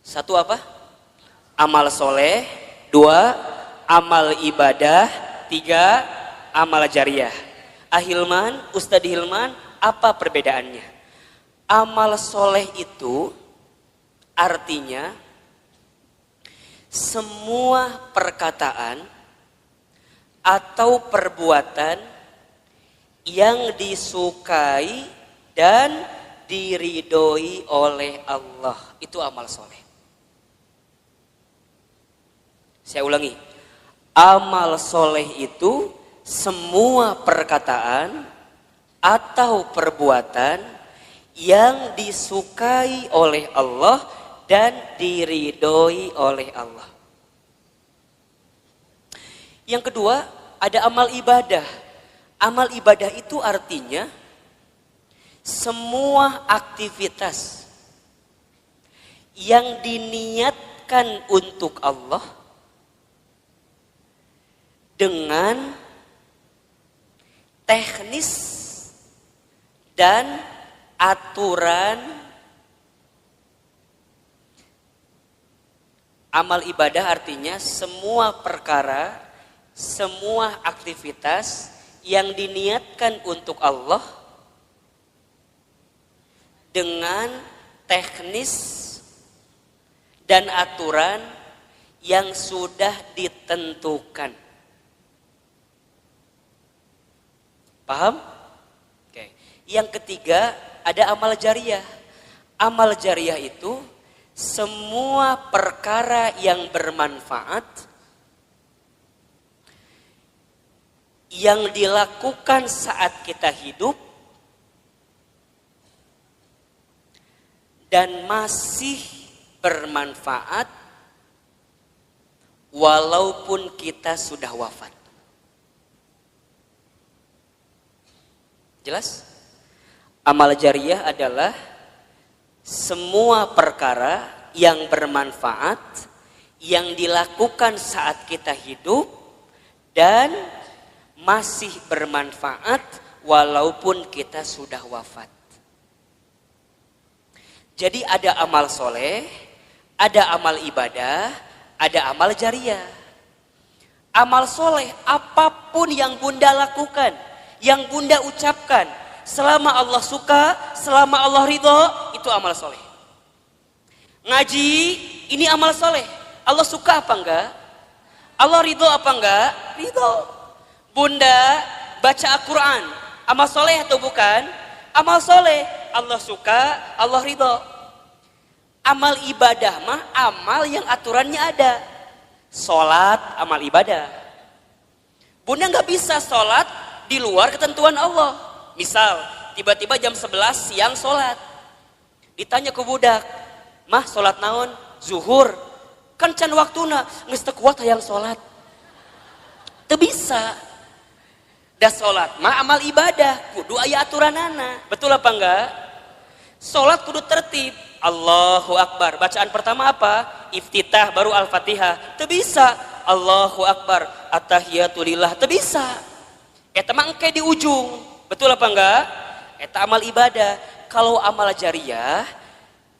1 apa? Amal soleh. 2, amal ibadah. 3, amal jariah. Ahilman, Ustadz Hilman, apa perbedaannya? Amal soleh itu artinya semua perkataan atau perbuatan yang disukai dan diridhoi oleh Allah. Itu amal soleh. Saya ulangi. Amal soleh itu semua perkataan atau perbuatan yang disukai oleh Allah dan diridhoi oleh Allah. Yang kedua, ada amal ibadah. Amal ibadah itu artinya semua aktivitas yang diniatkan untuk Allah dengan teknis dan aturan. Amal ibadah artinya semua perkara, semua aktivitas yang diniatkan untuk Allah dengan teknis dan aturan yang sudah ditentukan. Paham? Oke. Yang ketiga, ada amal jariah. Amal jariah itu semua perkara yang bermanfaat yang dilakukan saat kita hidup dan masih bermanfaat walaupun kita sudah wafat. Jelas? Amal jariah adalah semua perkara yang bermanfaat yang dilakukan saat kita hidup dan masih bermanfaat walaupun kita sudah wafat. Jadi ada amal soleh, ada amal ibadah, ada amal jariah. Amal soleh apapun yang bunda lakukan, yang bunda ucapkan, selama Allah suka, selama Allah ridho, itu amal soleh. Ngaji, ini amal soleh. Allah suka apa enggak? Allah ridho apa enggak? Ridho. Bunda baca Al-Quran, amal soleh atau bukan? Amal soleh. Allah suka, Allah ridho. Amal ibadah mah amal yang aturannya ada. Sholat, amal ibadah. Bunda nggak bisa sholat di luar ketentuan Allah. Misal, tiba-tiba jam 11 siang sholat. Ditanya ke budak, mah sholat naon? Zuhur. Kan can waktuna, geus teu kuat hayang sholat. Teu bisa. Da sholat mah amal ibadah, kudu aya aturanana. Betul apa enggak? Sholat kudu tertib. Allahu Akbar. Bacaan pertama apa? Iftitah baru Al-Fatihah. Teu bisa. Allahu Akbar. At-tahiyatulillah. Teu bisa. Eta mah engke di ujung. Betul apa enggak? Eta amal ibadah. Kalau amal jariyah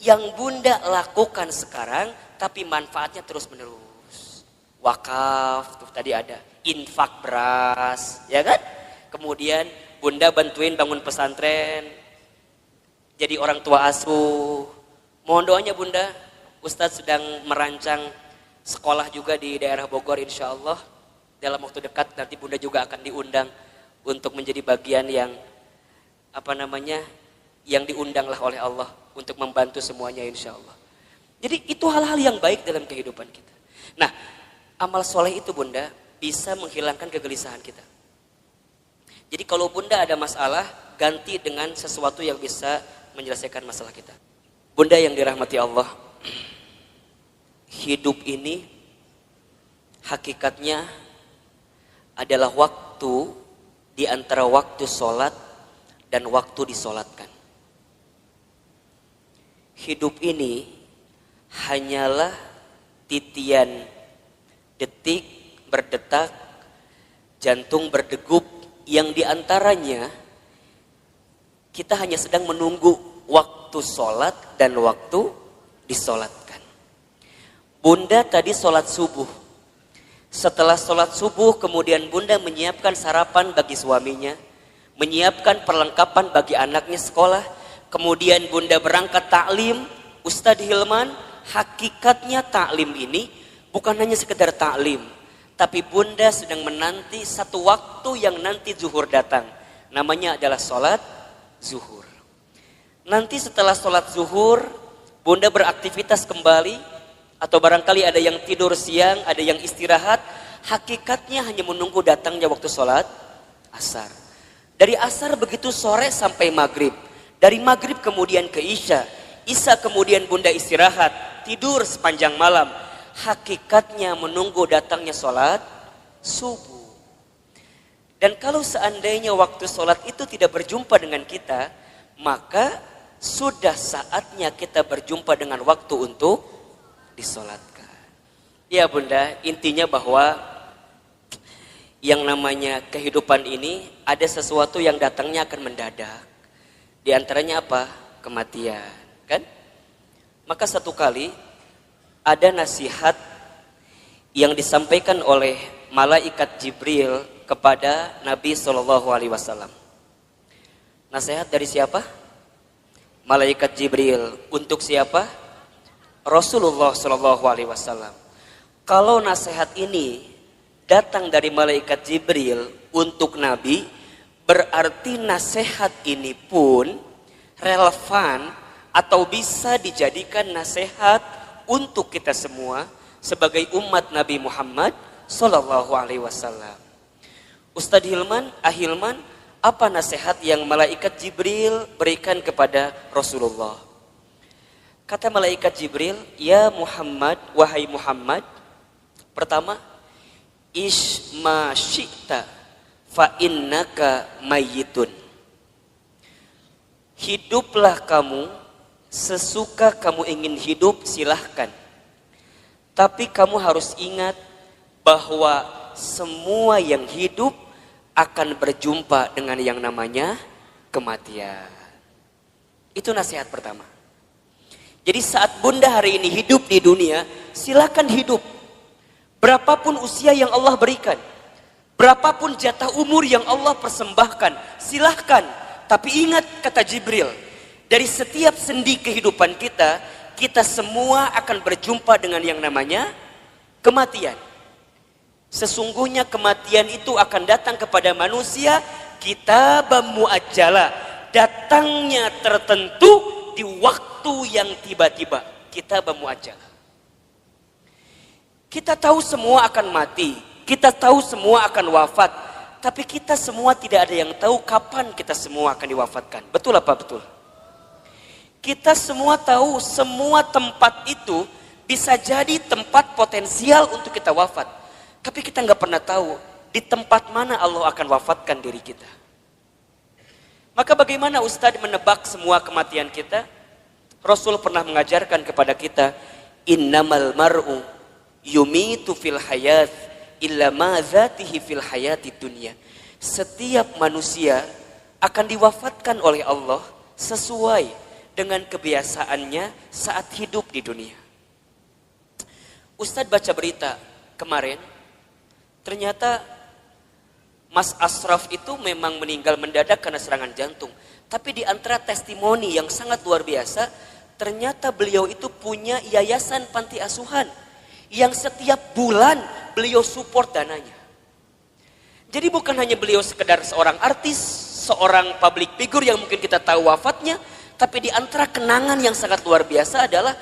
yang bunda lakukan sekarang tapi manfaatnya terus menerus. Wakaf tuh tadi ada, infak beras, ya kan? Kemudian bunda bantuin bangun pesantren, jadi orang tua asuh. Mohon doanya bunda, Ustadz sedang merancang sekolah juga di daerah Bogor insya Allah. Dalam waktu dekat nanti bunda juga akan diundang untuk menjadi bagian yang yang diundanglah oleh Allah untuk membantu semuanya insya Allah. Jadi itu hal-hal yang baik dalam kehidupan kita. Nah, amal soleh itu bunda bisa menghilangkan kegelisahan kita. Jadi kalau bunda ada masalah, ganti dengan sesuatu yang bisa menyelesaikan masalah kita. Bunda yang dirahmati Allah, hidup ini hakikatnya adalah waktu di antara waktu sholat dan waktu disolatkan. Hidup ini hanyalah titian detik berdetak, jantung berdegup, yang diantaranya kita hanya sedang menunggu waktu sholat dan waktu disolatkan. Bunda tadi sholat subuh. Setelah sholat subuh kemudian bunda menyiapkan sarapan bagi suaminya, menyiapkan perlengkapan bagi anaknya sekolah, kemudian bunda berangkat taklim. Ustadz Hilman, hakikatnya taklim ini bukan hanya sekedar taklim, tapi bunda sedang menanti satu waktu yang nanti zuhur datang. Namanya adalah sholat zuhur. Nanti setelah sholat zuhur, bunda beraktivitas kembali, atau barangkali ada yang tidur siang, ada yang istirahat. Hakikatnya hanya menunggu datangnya waktu sholat asar. Dari asar begitu sore sampai maghrib. Dari maghrib kemudian ke isya. Isya kemudian bunda istirahat, tidur sepanjang malam. Hakikatnya menunggu datangnya sholat subuh. Dan kalau seandainya waktu sholat itu tidak berjumpa dengan kita, maka sudah saatnya kita berjumpa dengan waktu untuk disolatkan. Ya bunda, intinya bahwa yang namanya kehidupan ini ada sesuatu yang datangnya akan mendadak. Di antaranya apa? Kematian. Kan? Maka satu kali ada nasihat yang disampaikan oleh malaikat Jibril kepada Nabi SAW. Nasihat dari siapa? Malaikat Jibril. Untuk siapa? Rasulullah SAW. Kalau nasihat ini datang dari malaikat Jibril untuk Nabi, berarti nasihat ini pun relevan atau bisa dijadikan nasihat untuk kita semua sebagai umat Nabi Muhammad SAW. Ustadz Hilman, Ahilman, apa nasihat yang malaikat Jibril berikan kepada Rasulullah? Kata malaikat Jibril, ya Muhammad, wahai Muhammad, pertama, isma syi'ta fa innaka mayyitun. Hiduplah kamu sesuka kamu ingin hidup, silahkan. Tapi kamu harus ingat bahwa semua yang hidup akan berjumpa dengan yang namanya kematian. Itu nasihat pertama. Jadi saat bunda hari ini hidup di dunia, silakan hidup. Berapapun usia yang Allah berikan, berapapun jatah umur yang Allah persembahkan, silahkan. Tapi ingat kata Jibril, dari setiap sendi kehidupan kita, kita semua akan berjumpa dengan yang namanya kematian. Sesungguhnya kematian itu akan datang kepada manusia kitabam muajjala, datangnya tertentu di waktu yang tiba-tiba. Kitabam muajjala. Kita tahu semua akan mati, kita tahu semua akan wafat, tapi kita semua tidak ada yang tahu kapan kita semua akan diwafatkan. Betul apa betul? Kita semua tahu semua tempat itu bisa jadi tempat potensial untuk kita wafat. Tapi kita nggak pernah tahu di tempat mana Allah akan wafatkan diri kita. Maka bagaimana Ustadz menebak semua kematian kita? Rasul pernah mengajarkan kepada kita, innamal mar'u yumitu fil hayat illa ma zatihi fil hayati dunya. Setiap manusia akan diwafatkan oleh Allah sesuai dengan kebiasaannya saat hidup di dunia. Ustadz baca berita kemarin, ternyata Mas Ashraf itu memang meninggal mendadak karena serangan jantung. Tapi di antara testimoni yang sangat luar biasa, ternyata beliau itu punya yayasan panti asuhan yang setiap bulan beliau support dananya. Jadi bukan hanya beliau sekedar seorang artis, seorang public figure yang mungkin kita tahu wafatnya, tapi di antara kenangan yang sangat luar biasa adalah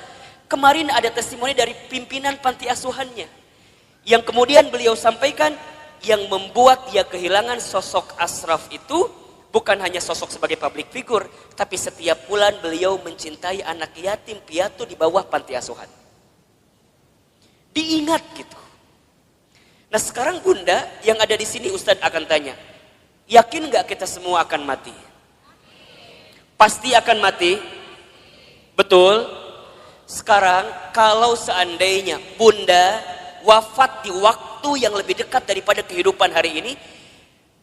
kemarin ada testimoni dari pimpinan panti asuhannya yang kemudian beliau sampaikan yang membuat dia kehilangan sosok Ashraf itu bukan hanya sosok sebagai public figure, tapi setiap bulan beliau mencintai anak yatim piatu di bawah panti asuhan. Diingat gitu. Nah sekarang Bunda yang ada di sini Ustadz akan tanya, yakin nggak kita semua akan mati? Pasti akan mati? Betul? Sekarang kalau seandainya Bunda wafat di waktu yang lebih dekat daripada kehidupan hari ini,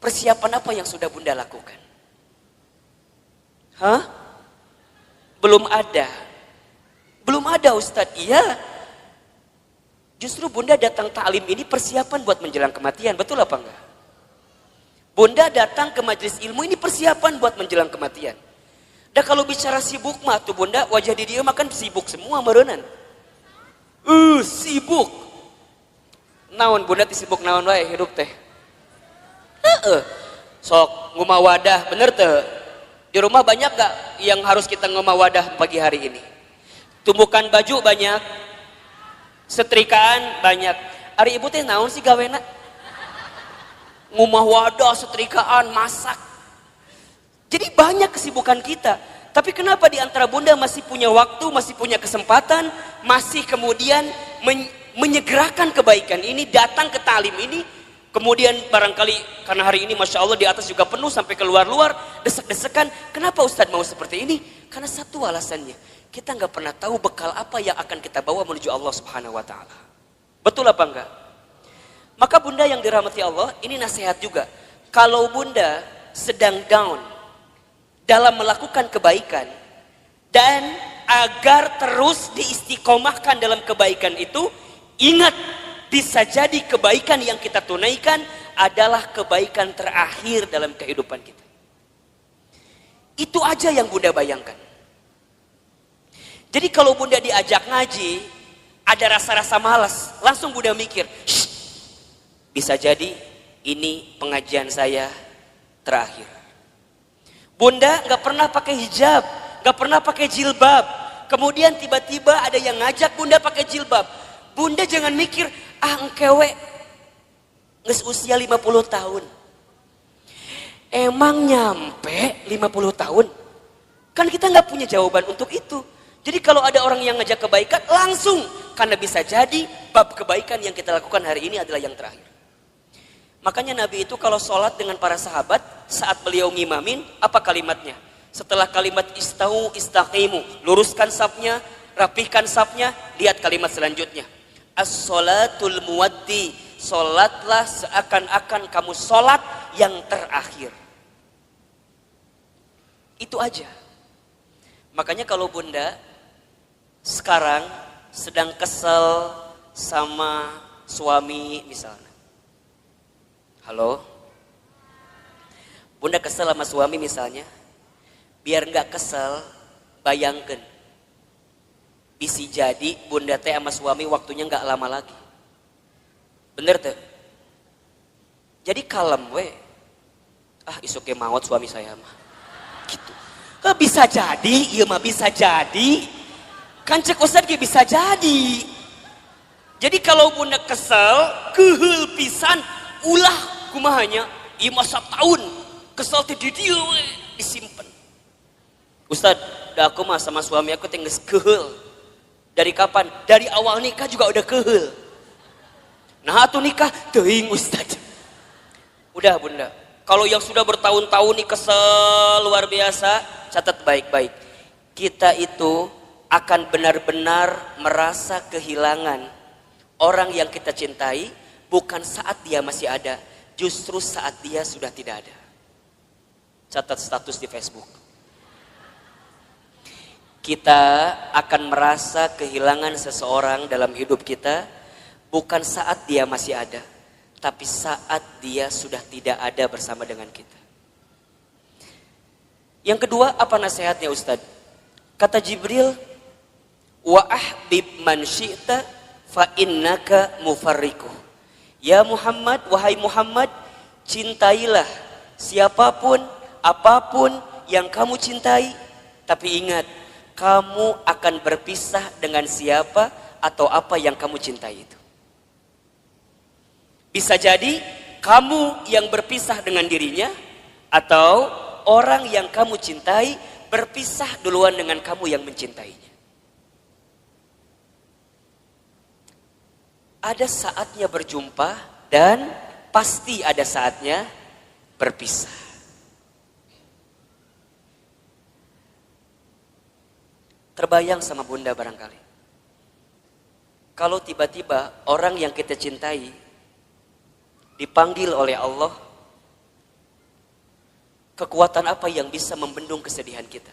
persiapan apa yang sudah Bunda lakukan? Hah? Belum ada. Belum ada Ustadz. Iya. Justru Bunda datang taklim ini persiapan buat menjelang kematian. Betul apa enggak? Bunda datang ke majelis ilmu ini persiapan buat menjelang kematian. Dan kalau bicara sibuk mah tuh Bunda, wajah di dia makan sibuk semua merenan. Sibuk. Naon Bunda sibuk naon wae hidup teh. Sok ngumah wadah bener teh. Di rumah banyak gak yang harus kita ngumah wadah pagi hari ini? Tumbukan baju banyak, setrikaan banyak. Ari ibu teh naon sih gawena? Ngumah wadah, setrikaan, masak. Jadi banyak kesibukan kita. Tapi kenapa di antara Bunda masih punya waktu, masih punya kesempatan, masih kemudian menyegerakan kebaikan ini, datang ke talim ini, kemudian barangkali karena hari ini Masya Allah di atas juga penuh sampai keluar-luar, desek-desekan. Kenapa Ustadz mau seperti ini? Karena satu alasannya, kita nggak pernah tahu bekal apa yang akan kita bawa menuju Allah Subhanahu Wa Taala. Betul apa enggak? Maka Bunda yang dirahmati Allah, ini nasihat juga. Kalau Bunda sedang down dalam melakukan kebaikan dan agar terus diistiqomahkan dalam kebaikan itu, ingat, bisa jadi kebaikan yang kita tunaikan adalah kebaikan terakhir dalam kehidupan kita. Itu aja yang Bunda bayangkan. Jadi kalau Bunda diajak ngaji, ada rasa-rasa malas, langsung Bunda mikir, bisa jadi ini pengajian saya terakhir. Bunda gak pernah pakai hijab, gak pernah pakai jilbab. Kemudian tiba-tiba ada yang ngajak Bunda pakai jilbab. Bunda jangan mikir, engkewe nges usia 50 tahun. Emang nyampe 50 tahun? Kan kita nggak punya jawaban untuk itu. Jadi kalau ada orang yang ngajak kebaikan, langsung. Karena bisa jadi bab kebaikan yang kita lakukan hari ini adalah yang terakhir. Makanya Nabi itu kalau sholat dengan para sahabat, saat beliau ngimamin, apa kalimatnya? Setelah kalimat istau istaqimu, luruskan safnya, rapihkan safnya, lihat kalimat selanjutnya. As-sholatul muwaddi, sholatlah seakan-akan kamu sholat yang terakhir. Itu aja. Makanya kalau Bunda sekarang sedang kesel sama suami misalnya. Halo? Bunda kesel sama suami misalnya. Biar nggak kesel, bayangkan. Bisa jadi Bunda teh sama suami waktunya nggak lama lagi. Bener tuh? Jadi kalem we. Isuke maut suami saya mah. Gitu. Bisa jadi, iya mah bisa jadi. Kan cek Ustadz bisa jadi. Jadi kalau Bunda kesel, kehul pisan, ulah kumahanya, iya masa tahun. Kesel teh di dia we, disimpan. Ustadz, dah aku mah sama suami aku tinggal kehel. Dari kapan? Dari awal nikah juga udah kehel. Nah atuh nikah, teuing Ustadz. Udah bunda, kalau yang sudah bertahun-tahun nih kesel luar biasa, catat baik-baik. Kita itu akan benar-benar merasa kehilangan orang yang kita cintai, bukan saat dia masih ada, justru saat dia sudah tidak ada. Catat status di Facebook. Kita akan merasa kehilangan seseorang dalam hidup kita bukan saat dia masih ada, tapi saat dia sudah tidak ada bersama dengan kita. Yang kedua, apa nasihatnya Ustadz? Kata Jibril, wa ahbib man syi'ta fa innaka mufarriquh. Ya Muhammad, wahai Muhammad, cintailah siapapun, apapun yang kamu cintai, tapi ingat, kamu akan berpisah dengan siapa atau apa yang kamu cintai itu. Bisa jadi kamu yang berpisah dengan dirinya, atau orang yang kamu cintai berpisah duluan dengan kamu yang mencintainya. Ada saatnya berjumpa dan pasti ada saatnya berpisah. Terbayang sama bunda barangkali, kalau tiba-tiba orang yang kita cintai dipanggil oleh Allah, kekuatan apa yang bisa membendung kesedihan kita?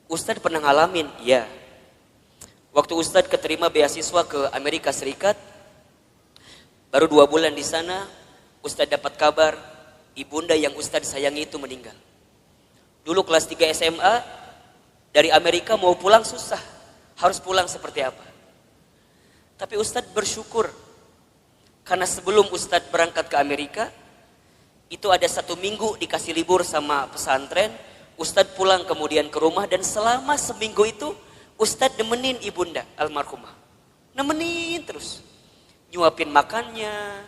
Ustadz pernah ngalamin, ya. Waktu Ustadz keterima beasiswa ke Amerika Serikat, baru 2 bulan di sana, Ustadz dapat kabar ibunda yang Ustadz sayangi itu meninggal. Dulu kelas 3 SMA, dari Amerika mau pulang susah, harus pulang seperti apa. Tapi Ustadz bersyukur, karena sebelum Ustadz berangkat ke Amerika, itu ada 1 minggu dikasih libur sama pesantren, Ustadz pulang kemudian ke rumah, dan selama seminggu itu Ustadz nemenin ibunda almarhumah. Nemenin terus. Nyuapin makannya,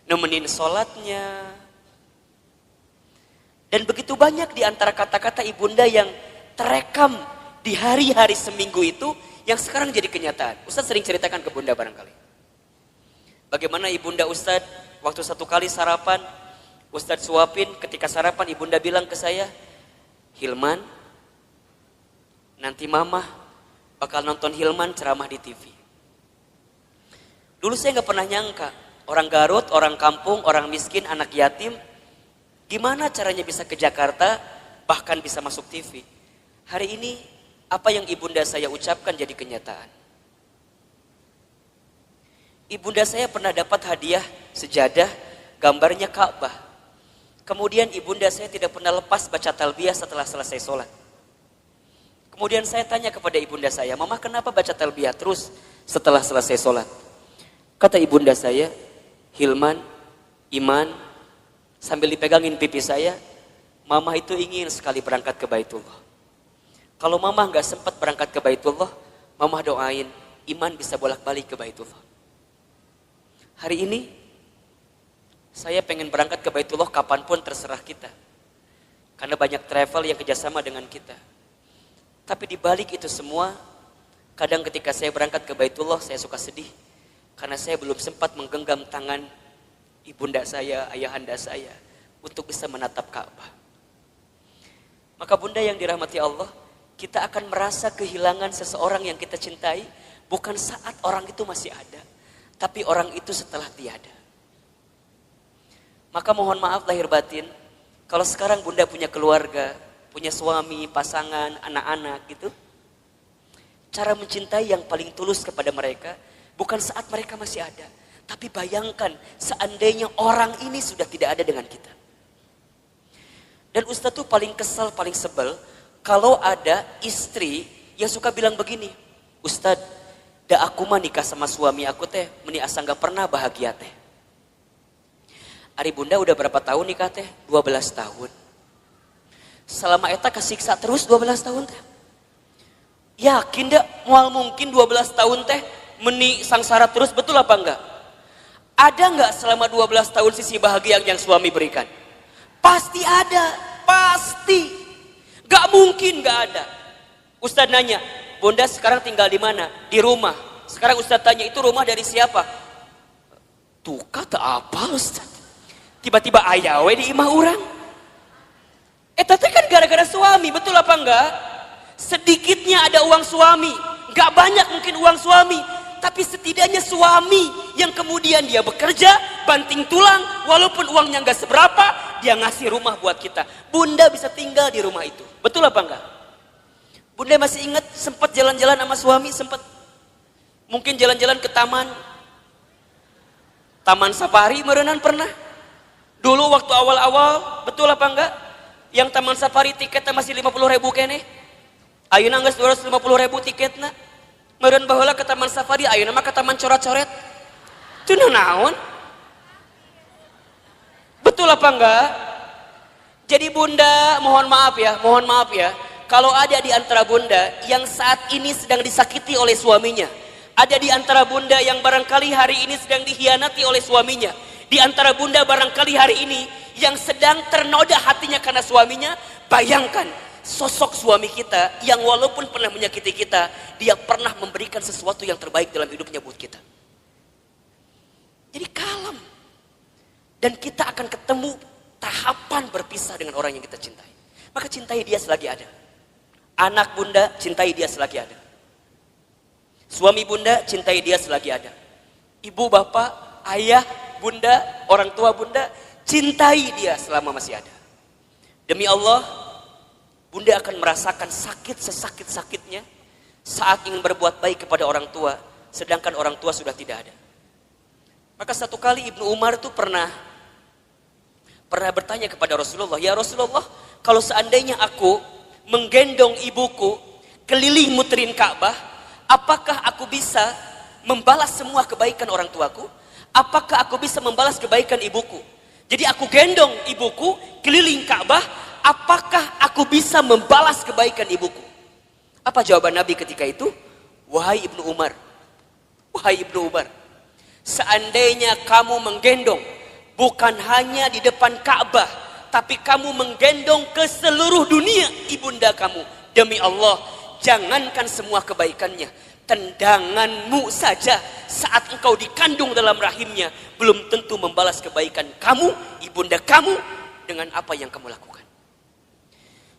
nemenin sholatnya. Dan begitu banyak di antara kata-kata ibunda yang terekam di hari-hari seminggu itu yang sekarang jadi kenyataan. Ustadz sering ceritakan ke bunda barangkali. Bagaimana ibunda Ustadz waktu 1 kali sarapan, Ustadz suapin, ketika sarapan ibunda bilang ke saya, Hilman, nanti mama bakal nonton Hilman ceramah di TV. Dulu saya gak pernah nyangka, orang Garut, orang kampung, orang miskin, anak yatim, gimana caranya bisa ke Jakarta, bahkan bisa masuk TV. Hari ini, apa yang ibunda saya ucapkan jadi kenyataan. Ibunda saya pernah dapat hadiah sejadah, gambarnya Ka'bah. Kemudian ibunda saya tidak pernah lepas baca talbiyah setelah selesai sholat. Kemudian saya tanya kepada ibunda saya, Mama kenapa baca talbiyah terus setelah selesai sholat? Kata ibunda saya, Hilman, Iman, sambil dipegangin pipi saya, Mama itu ingin sekali berangkat ke Baitullah. Kalau Mama nggak sempat berangkat ke Baitullah, Mama doain Iman bisa bolak-balik ke Baitullah. Hari ini, saya pengen berangkat ke Baitullah kapanpun terserah kita. Karena banyak travel yang kerjasama dengan kita. Tapi di balik itu semua, kadang ketika saya berangkat ke Baitullah, saya suka sedih. Karena saya belum sempat menggenggam tangan ibunda saya, ayahanda saya, untuk bisa menatap Ka'bah. Maka bunda yang dirahmati Allah, kita akan merasa kehilangan seseorang yang kita cintai, bukan saat orang itu masih ada, tapi orang itu setelah tiada. Maka mohon maaf lahir batin, kalau sekarang bunda punya keluarga, punya suami, pasangan, anak-anak gitu, cara mencintai yang paling tulus kepada mereka, bukan saat mereka masih ada, tapi bayangkan seandainya orang ini sudah tidak ada dengan kita. Dan Ustadz tuh paling kesal, paling sebel, kalau ada istri yang suka bilang begini, Ustadz, da aku mah nikah sama suami aku teh, meni asa gak pernah bahagia teh. Ari bunda udah berapa tahun nikah teh? 12 tahun. Selama eta kesiksa terus 12 tahun teh. Yakin dak moal mungkin 12 tahun teh meni sangsara terus, betul apa enggak? Ada enggak selama 12 tahun sisi bahagia yang suami berikan? Pasti ada, pasti. Gak mungkin gak ada. Ustadz nanya, Bunda sekarang tinggal di mana? Di rumah. Sekarang Ustadz tanya, itu rumah dari siapa? Tuh kata apa Ustadz? Tiba-tiba ayawe di imah orang. Tapi kan gara-gara suami, betul apa enggak? Sedikitnya ada uang suami. Gak banyak mungkin uang suami. Tapi setidaknya suami yang kemudian dia bekerja, banting tulang, walaupun uangnya nggak seberapa, dia ngasih rumah buat kita. Bunda bisa tinggal di rumah itu. Betul apa enggak? Bunda masih ingat sempat jalan-jalan sama suami, sempat mungkin jalan-jalan ke taman safari merenan pernah. Dulu waktu awal-awal, betul apa enggak? Yang taman safari tiketnya masih 50.000 kene. Ayeuna geus 250.000 tiketna. Meureun baheula ke taman safari, ayeuna mah ke taman coret-coret. Teu naon? Betul apa enggak? Jadi Bunda, mohon maaf ya. Kalau ada di antara Bunda yang saat ini sedang disakiti oleh suaminya, ada di antara Bunda yang barangkali hari ini sedang dikhianati oleh suaminya, di antara Bunda barangkali hari ini yang sedang ternoda hatinya karena suaminya, bayangkan sosok suami kita yang walaupun pernah menyakiti kita, dia pernah memberikan sesuatu yang terbaik dalam hidupnya buat kita. Jadi kalem. Dan kita akan ketemu tahapan berpisah dengan orang yang kita cintai. Maka cintai dia selagi ada. Anak Bunda, cintai dia selagi ada. Suami Bunda, cintai dia selagi ada. Ibu, bapak, ayah, Bunda, orang tua Bunda, cintai dia selama masih ada. Demi Allah, Bunda akan merasakan sakit sesakit-sakitnya saat ingin berbuat baik kepada orang tua, sedangkan orang tua sudah tidak ada. Maka satu kali Ibnu Umar itu pernah bertanya kepada Rasulullah, ya Rasulullah, kalau seandainya aku menggendong ibuku keliling muterin Ka'bah, apakah aku bisa membalas semua kebaikan orang tuaku? Apakah aku bisa membalas kebaikan ibuku? Jadi aku gendong ibuku keliling Ka'bah, apakah aku bisa membalas kebaikan ibuku? Apa jawaban Nabi ketika itu? Wahai Ibnu Umar, seandainya kamu menggendong bukan hanya di depan Ka'bah, tapi kamu menggendong ke seluruh dunia ibunda kamu, demi Allah, jangankan semua kebaikannya, tendanganmu saja saat engkau dikandung dalam rahimnya belum tentu membalas kebaikan kamu, ibunda kamu, dengan apa yang kamu lakukan.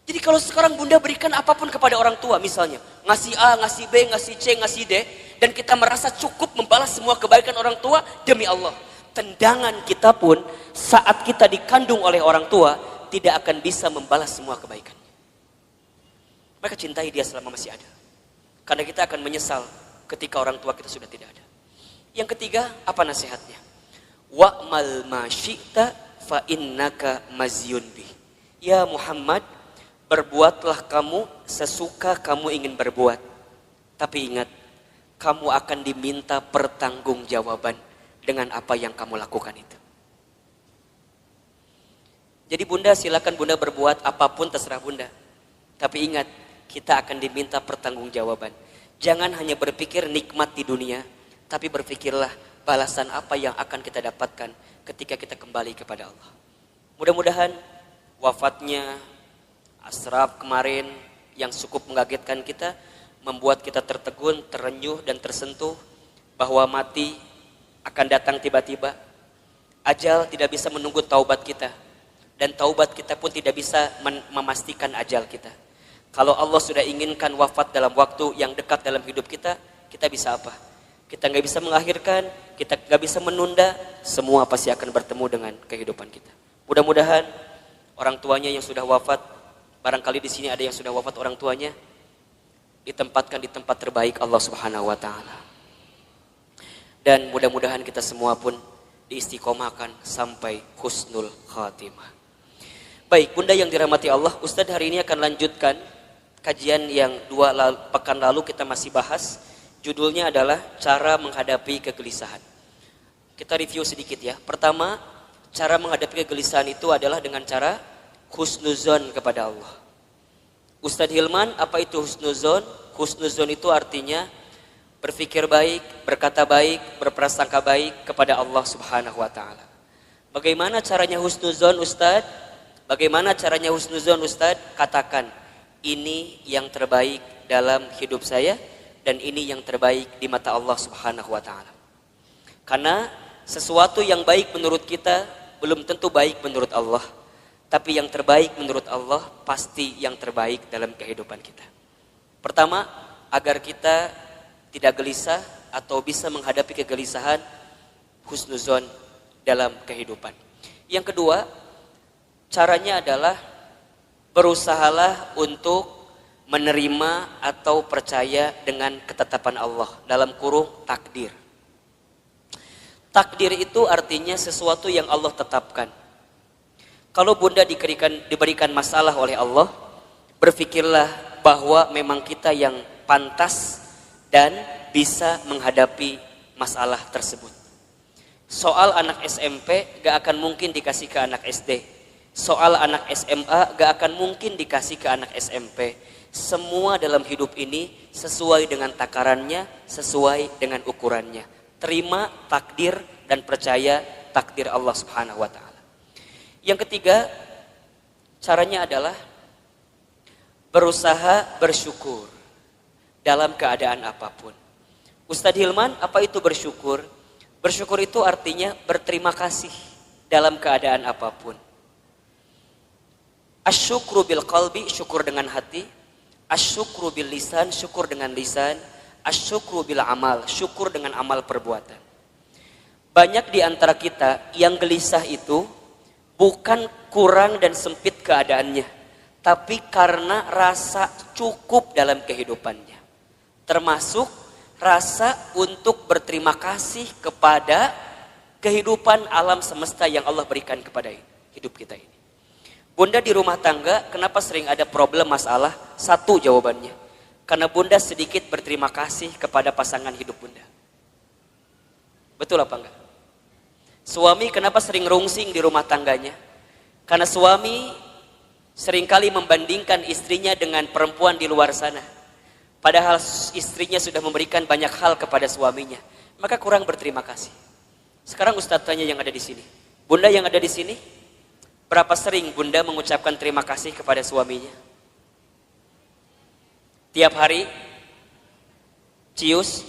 Jadi kalau sekarang Bunda berikan apapun kepada orang tua, misalnya ngasih A, ngasih B, ngasih C, ngasih D, dan kita merasa cukup membalas semua kebaikan orang tua, demi Allah, tendangan kita pun saat kita dikandung oleh orang tua tidak akan bisa membalas semua kebaikannya. Maka cintai dia selama masih ada, karena kita akan menyesal ketika orang tua kita sudah tidak ada. Yang ketiga, apa nasihatnya? Wa'mal ma syi'ta fa innaka mazyun bih. Ya Muhammad, berbuatlah kamu sesuka kamu ingin berbuat. Tapi ingat, kamu akan diminta pertanggungjawaban dengan apa yang kamu lakukan itu. Jadi Bunda, silakan Bunda berbuat apapun terserah Bunda. Tapi ingat, kita akan diminta pertanggungjawaban. Jangan hanya berpikir nikmat di dunia, tapi berpikirlah balasan apa yang akan kita dapatkan ketika kita kembali kepada Allah. Mudah-mudahan wafatnya Ashraf kemarin yang cukup mengagetkan kita, membuat kita tertegun, terenyuh dan tersentuh bahwa mati akan datang tiba-tiba. Ajal tidak bisa menunggu taubat kita, dan taubat kita pun tidak bisa memastikan ajal kita. Kalau Allah sudah inginkan wafat dalam waktu yang dekat dalam hidup kita, kita bisa apa? Kita nggak bisa mengakhirkan, kita nggak bisa menunda, semua pasti akan bertemu dengan kehidupan kita. Mudah-mudahan orang tuanya yang sudah wafat, barangkali di sini ada yang sudah wafat orang tuanya, ditempatkan di tempat terbaik Allah Subhanahu wa taala. Dan mudah-mudahan kita semua pun diistiqomahkan sampai husnul khatimah. Baik, Bunda yang dirahmati Allah, Ustadz hari ini akan lanjutkan kajian yang pekan lalu kita masih bahas. Judulnya adalah cara menghadapi kegelisahan. Kita review sedikit ya. Pertama, cara menghadapi kegelisahan itu adalah dengan cara husnuzon kepada Allah. Ustadz Hilman, apa itu husnuzon? Husnuzon itu artinya berpikir baik, berkata baik, berprasangka baik kepada Allah Subhanahu wa taala. Bagaimana caranya husnuzon Ustadz? Bagaimana caranya husnuzon Ustadz? Katakan, ini yang terbaik dalam hidup saya dan ini yang terbaik di mata Allah Subhanahu wa taala. Karena sesuatu yang baik menurut kita belum tentu baik menurut Allah, tapi yang terbaik menurut Allah pasti yang terbaik dalam kehidupan kita. Pertama, agar kita tidak gelisah atau bisa menghadapi kegelisahan, husnuzon dalam kehidupan. Yang kedua, caranya adalah berusahalah untuk menerima atau percaya dengan ketetapan Allah, dalam kurung takdir. Takdir itu artinya sesuatu yang Allah tetapkan. Kalau bunda diberikan masalah oleh Allah, berpikirlah bahwa memang kita yang pantas dan bisa menghadapi masalah tersebut. Soal anak SMP gak akan mungkin dikasih ke anak SD. Soal anak SMA gak akan mungkin dikasih ke anak SMP. Semua dalam hidup ini sesuai dengan takarannya, sesuai dengan ukurannya. Terima takdir dan percaya takdir Allah Subhanahu wa taala. Yang ketiga, caranya adalah berusaha bersyukur dalam keadaan apapun. Ustadz Hilman, apa itu bersyukur? Bersyukur itu artinya berterima kasih dalam keadaan apapun. Asyukru bil qalbi, syukur dengan hati. Asyukru bil lisan, syukur dengan lisan. Asyukru bil amal, syukur dengan amal perbuatan. Banyak di antara kita yang gelisah itu bukan kurang dan sempit keadaannya, tapi karena rasa cukup dalam kehidupannya. Termasuk rasa untuk berterima kasih kepada kehidupan alam semesta yang Allah berikan kepada hidup kita ini. Bunda di rumah tangga, kenapa sering ada problem masalah? Satu jawabannya, karena bunda sedikit berterima kasih kepada pasangan hidup bunda. Betul apa enggak? Suami kenapa sering rungsing di rumah tangganya? Karena suami seringkali membandingkan istrinya dengan perempuan di luar sana. Padahal istrinya sudah memberikan banyak hal kepada suaminya. Maka kurang berterima kasih. Sekarang Ustadz tanya yang ada di sini. Bunda yang ada di sini, berapa sering bunda mengucapkan terima kasih kepada suaminya? Tiap hari? Cius?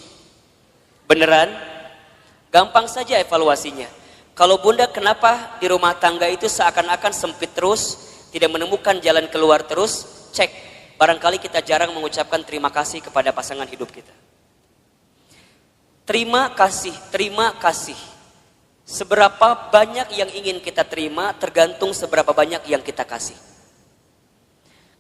Beneran? Gampang saja evaluasinya. Kalau bunda kenapa di rumah tangga itu seakan-akan sempit terus, tidak menemukan jalan keluar terus, cek. Barangkali kita jarang mengucapkan terima kasih kepada pasangan hidup kita. Terima kasih, terima kasih. Seberapa banyak yang ingin kita terima tergantung seberapa banyak yang kita kasih.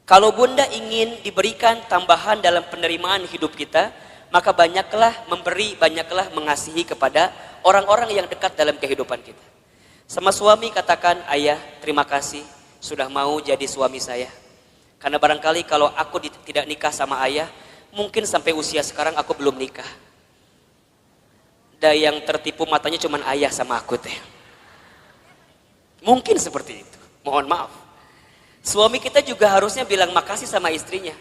Kalau bunda ingin diberikan tambahan dalam penerimaan hidup kita, maka banyaklah memberi, banyaklah mengasihi kepada orang-orang yang dekat dalam kehidupan kita. Sama suami katakan, ayah terima kasih sudah mau jadi suami saya. Karena barangkali kalau aku tidak nikah sama ayah, mungkin sampai usia sekarang aku belum nikah. Dan yang tertipu matanya cuman ayah sama aku teh. Mungkin seperti itu. Mohon maaf. Suami kita juga harusnya bilang makasih sama istrinya.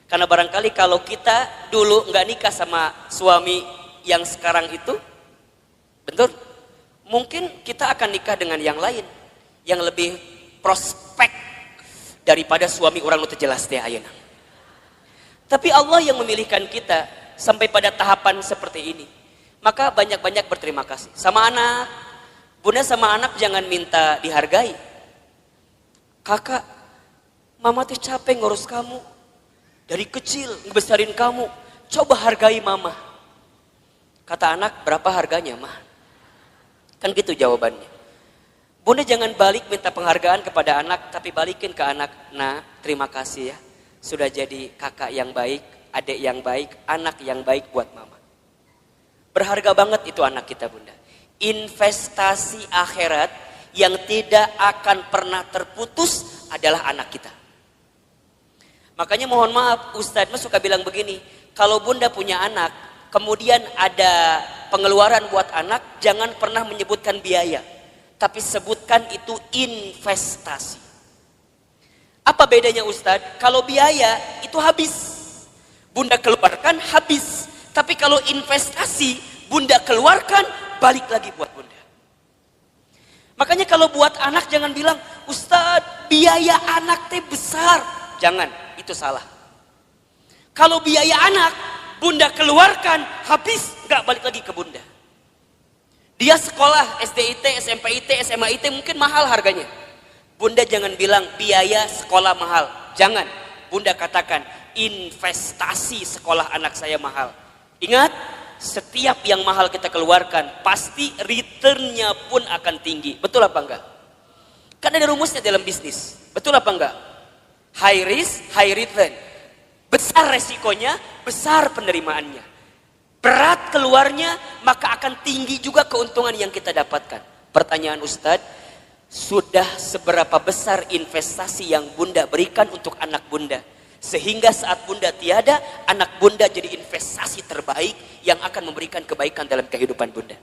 Karena barangkali kalau kita dulu nggak nikah sama suami yang sekarang itu, betul? Mungkin kita akan nikah dengan yang lain, yang lebih prospek daripada suami orang lu terjelas teh ayeuna. Tapi Allah yang memilihkan kita sampai pada tahapan seperti ini. Maka banyak-banyak berterima kasih. Sama anak, bunda sama anak jangan minta dihargai. Kakak, mama teh capek ngurus kamu. Dari kecil ngebesarin kamu. Coba hargai mama. Kata anak, berapa harganya mah? Kan gitu jawabannya. Bunda jangan balik minta penghargaan kepada anak, tapi balikin ke anak. Nah, terima kasih ya. Sudah jadi kakak yang baik, adik yang baik, anak yang baik buat mama. Berharga banget itu anak kita bunda. Investasi akhirat yang tidak akan pernah terputus adalah anak kita. Makanya mohon maaf, Ustadz mas suka bilang begini. Kalau bunda punya anak, kemudian ada pengeluaran buat anak, jangan pernah menyebutkan biaya. Tapi sebutkan itu investasi. Apa bedanya Ustadz? Kalau biaya itu habis. Bunda keluarkan habis. Tapi kalau investasi, bunda keluarkan, balik lagi buat bunda. Makanya kalau buat anak jangan bilang, Ustadz biaya anak teh besar. Jangan, itu salah. Kalau biaya anak, bunda keluarkan, habis, nggak balik lagi ke bunda. Dia sekolah SDIT, SMPIT, SMAIT mungkin mahal harganya. Bunda jangan bilang biaya sekolah mahal. Jangan. Bunda katakan investasi sekolah anak saya mahal. Ingat, setiap yang mahal kita keluarkan pasti returnnya pun akan tinggi. Betul apa enggak? Kan ada rumusnya dalam bisnis. Betul apa enggak? High risk, high return. Besar resikonya, besar penerimaannya. Berat keluarnya, maka akan tinggi juga keuntungan yang kita dapatkan. Pertanyaan Ustadz, sudah seberapa besar investasi yang bunda berikan untuk anak bunda? Sehingga saat bunda tiada, anak bunda jadi investasi terbaik yang akan memberikan kebaikan dalam kehidupan bunda.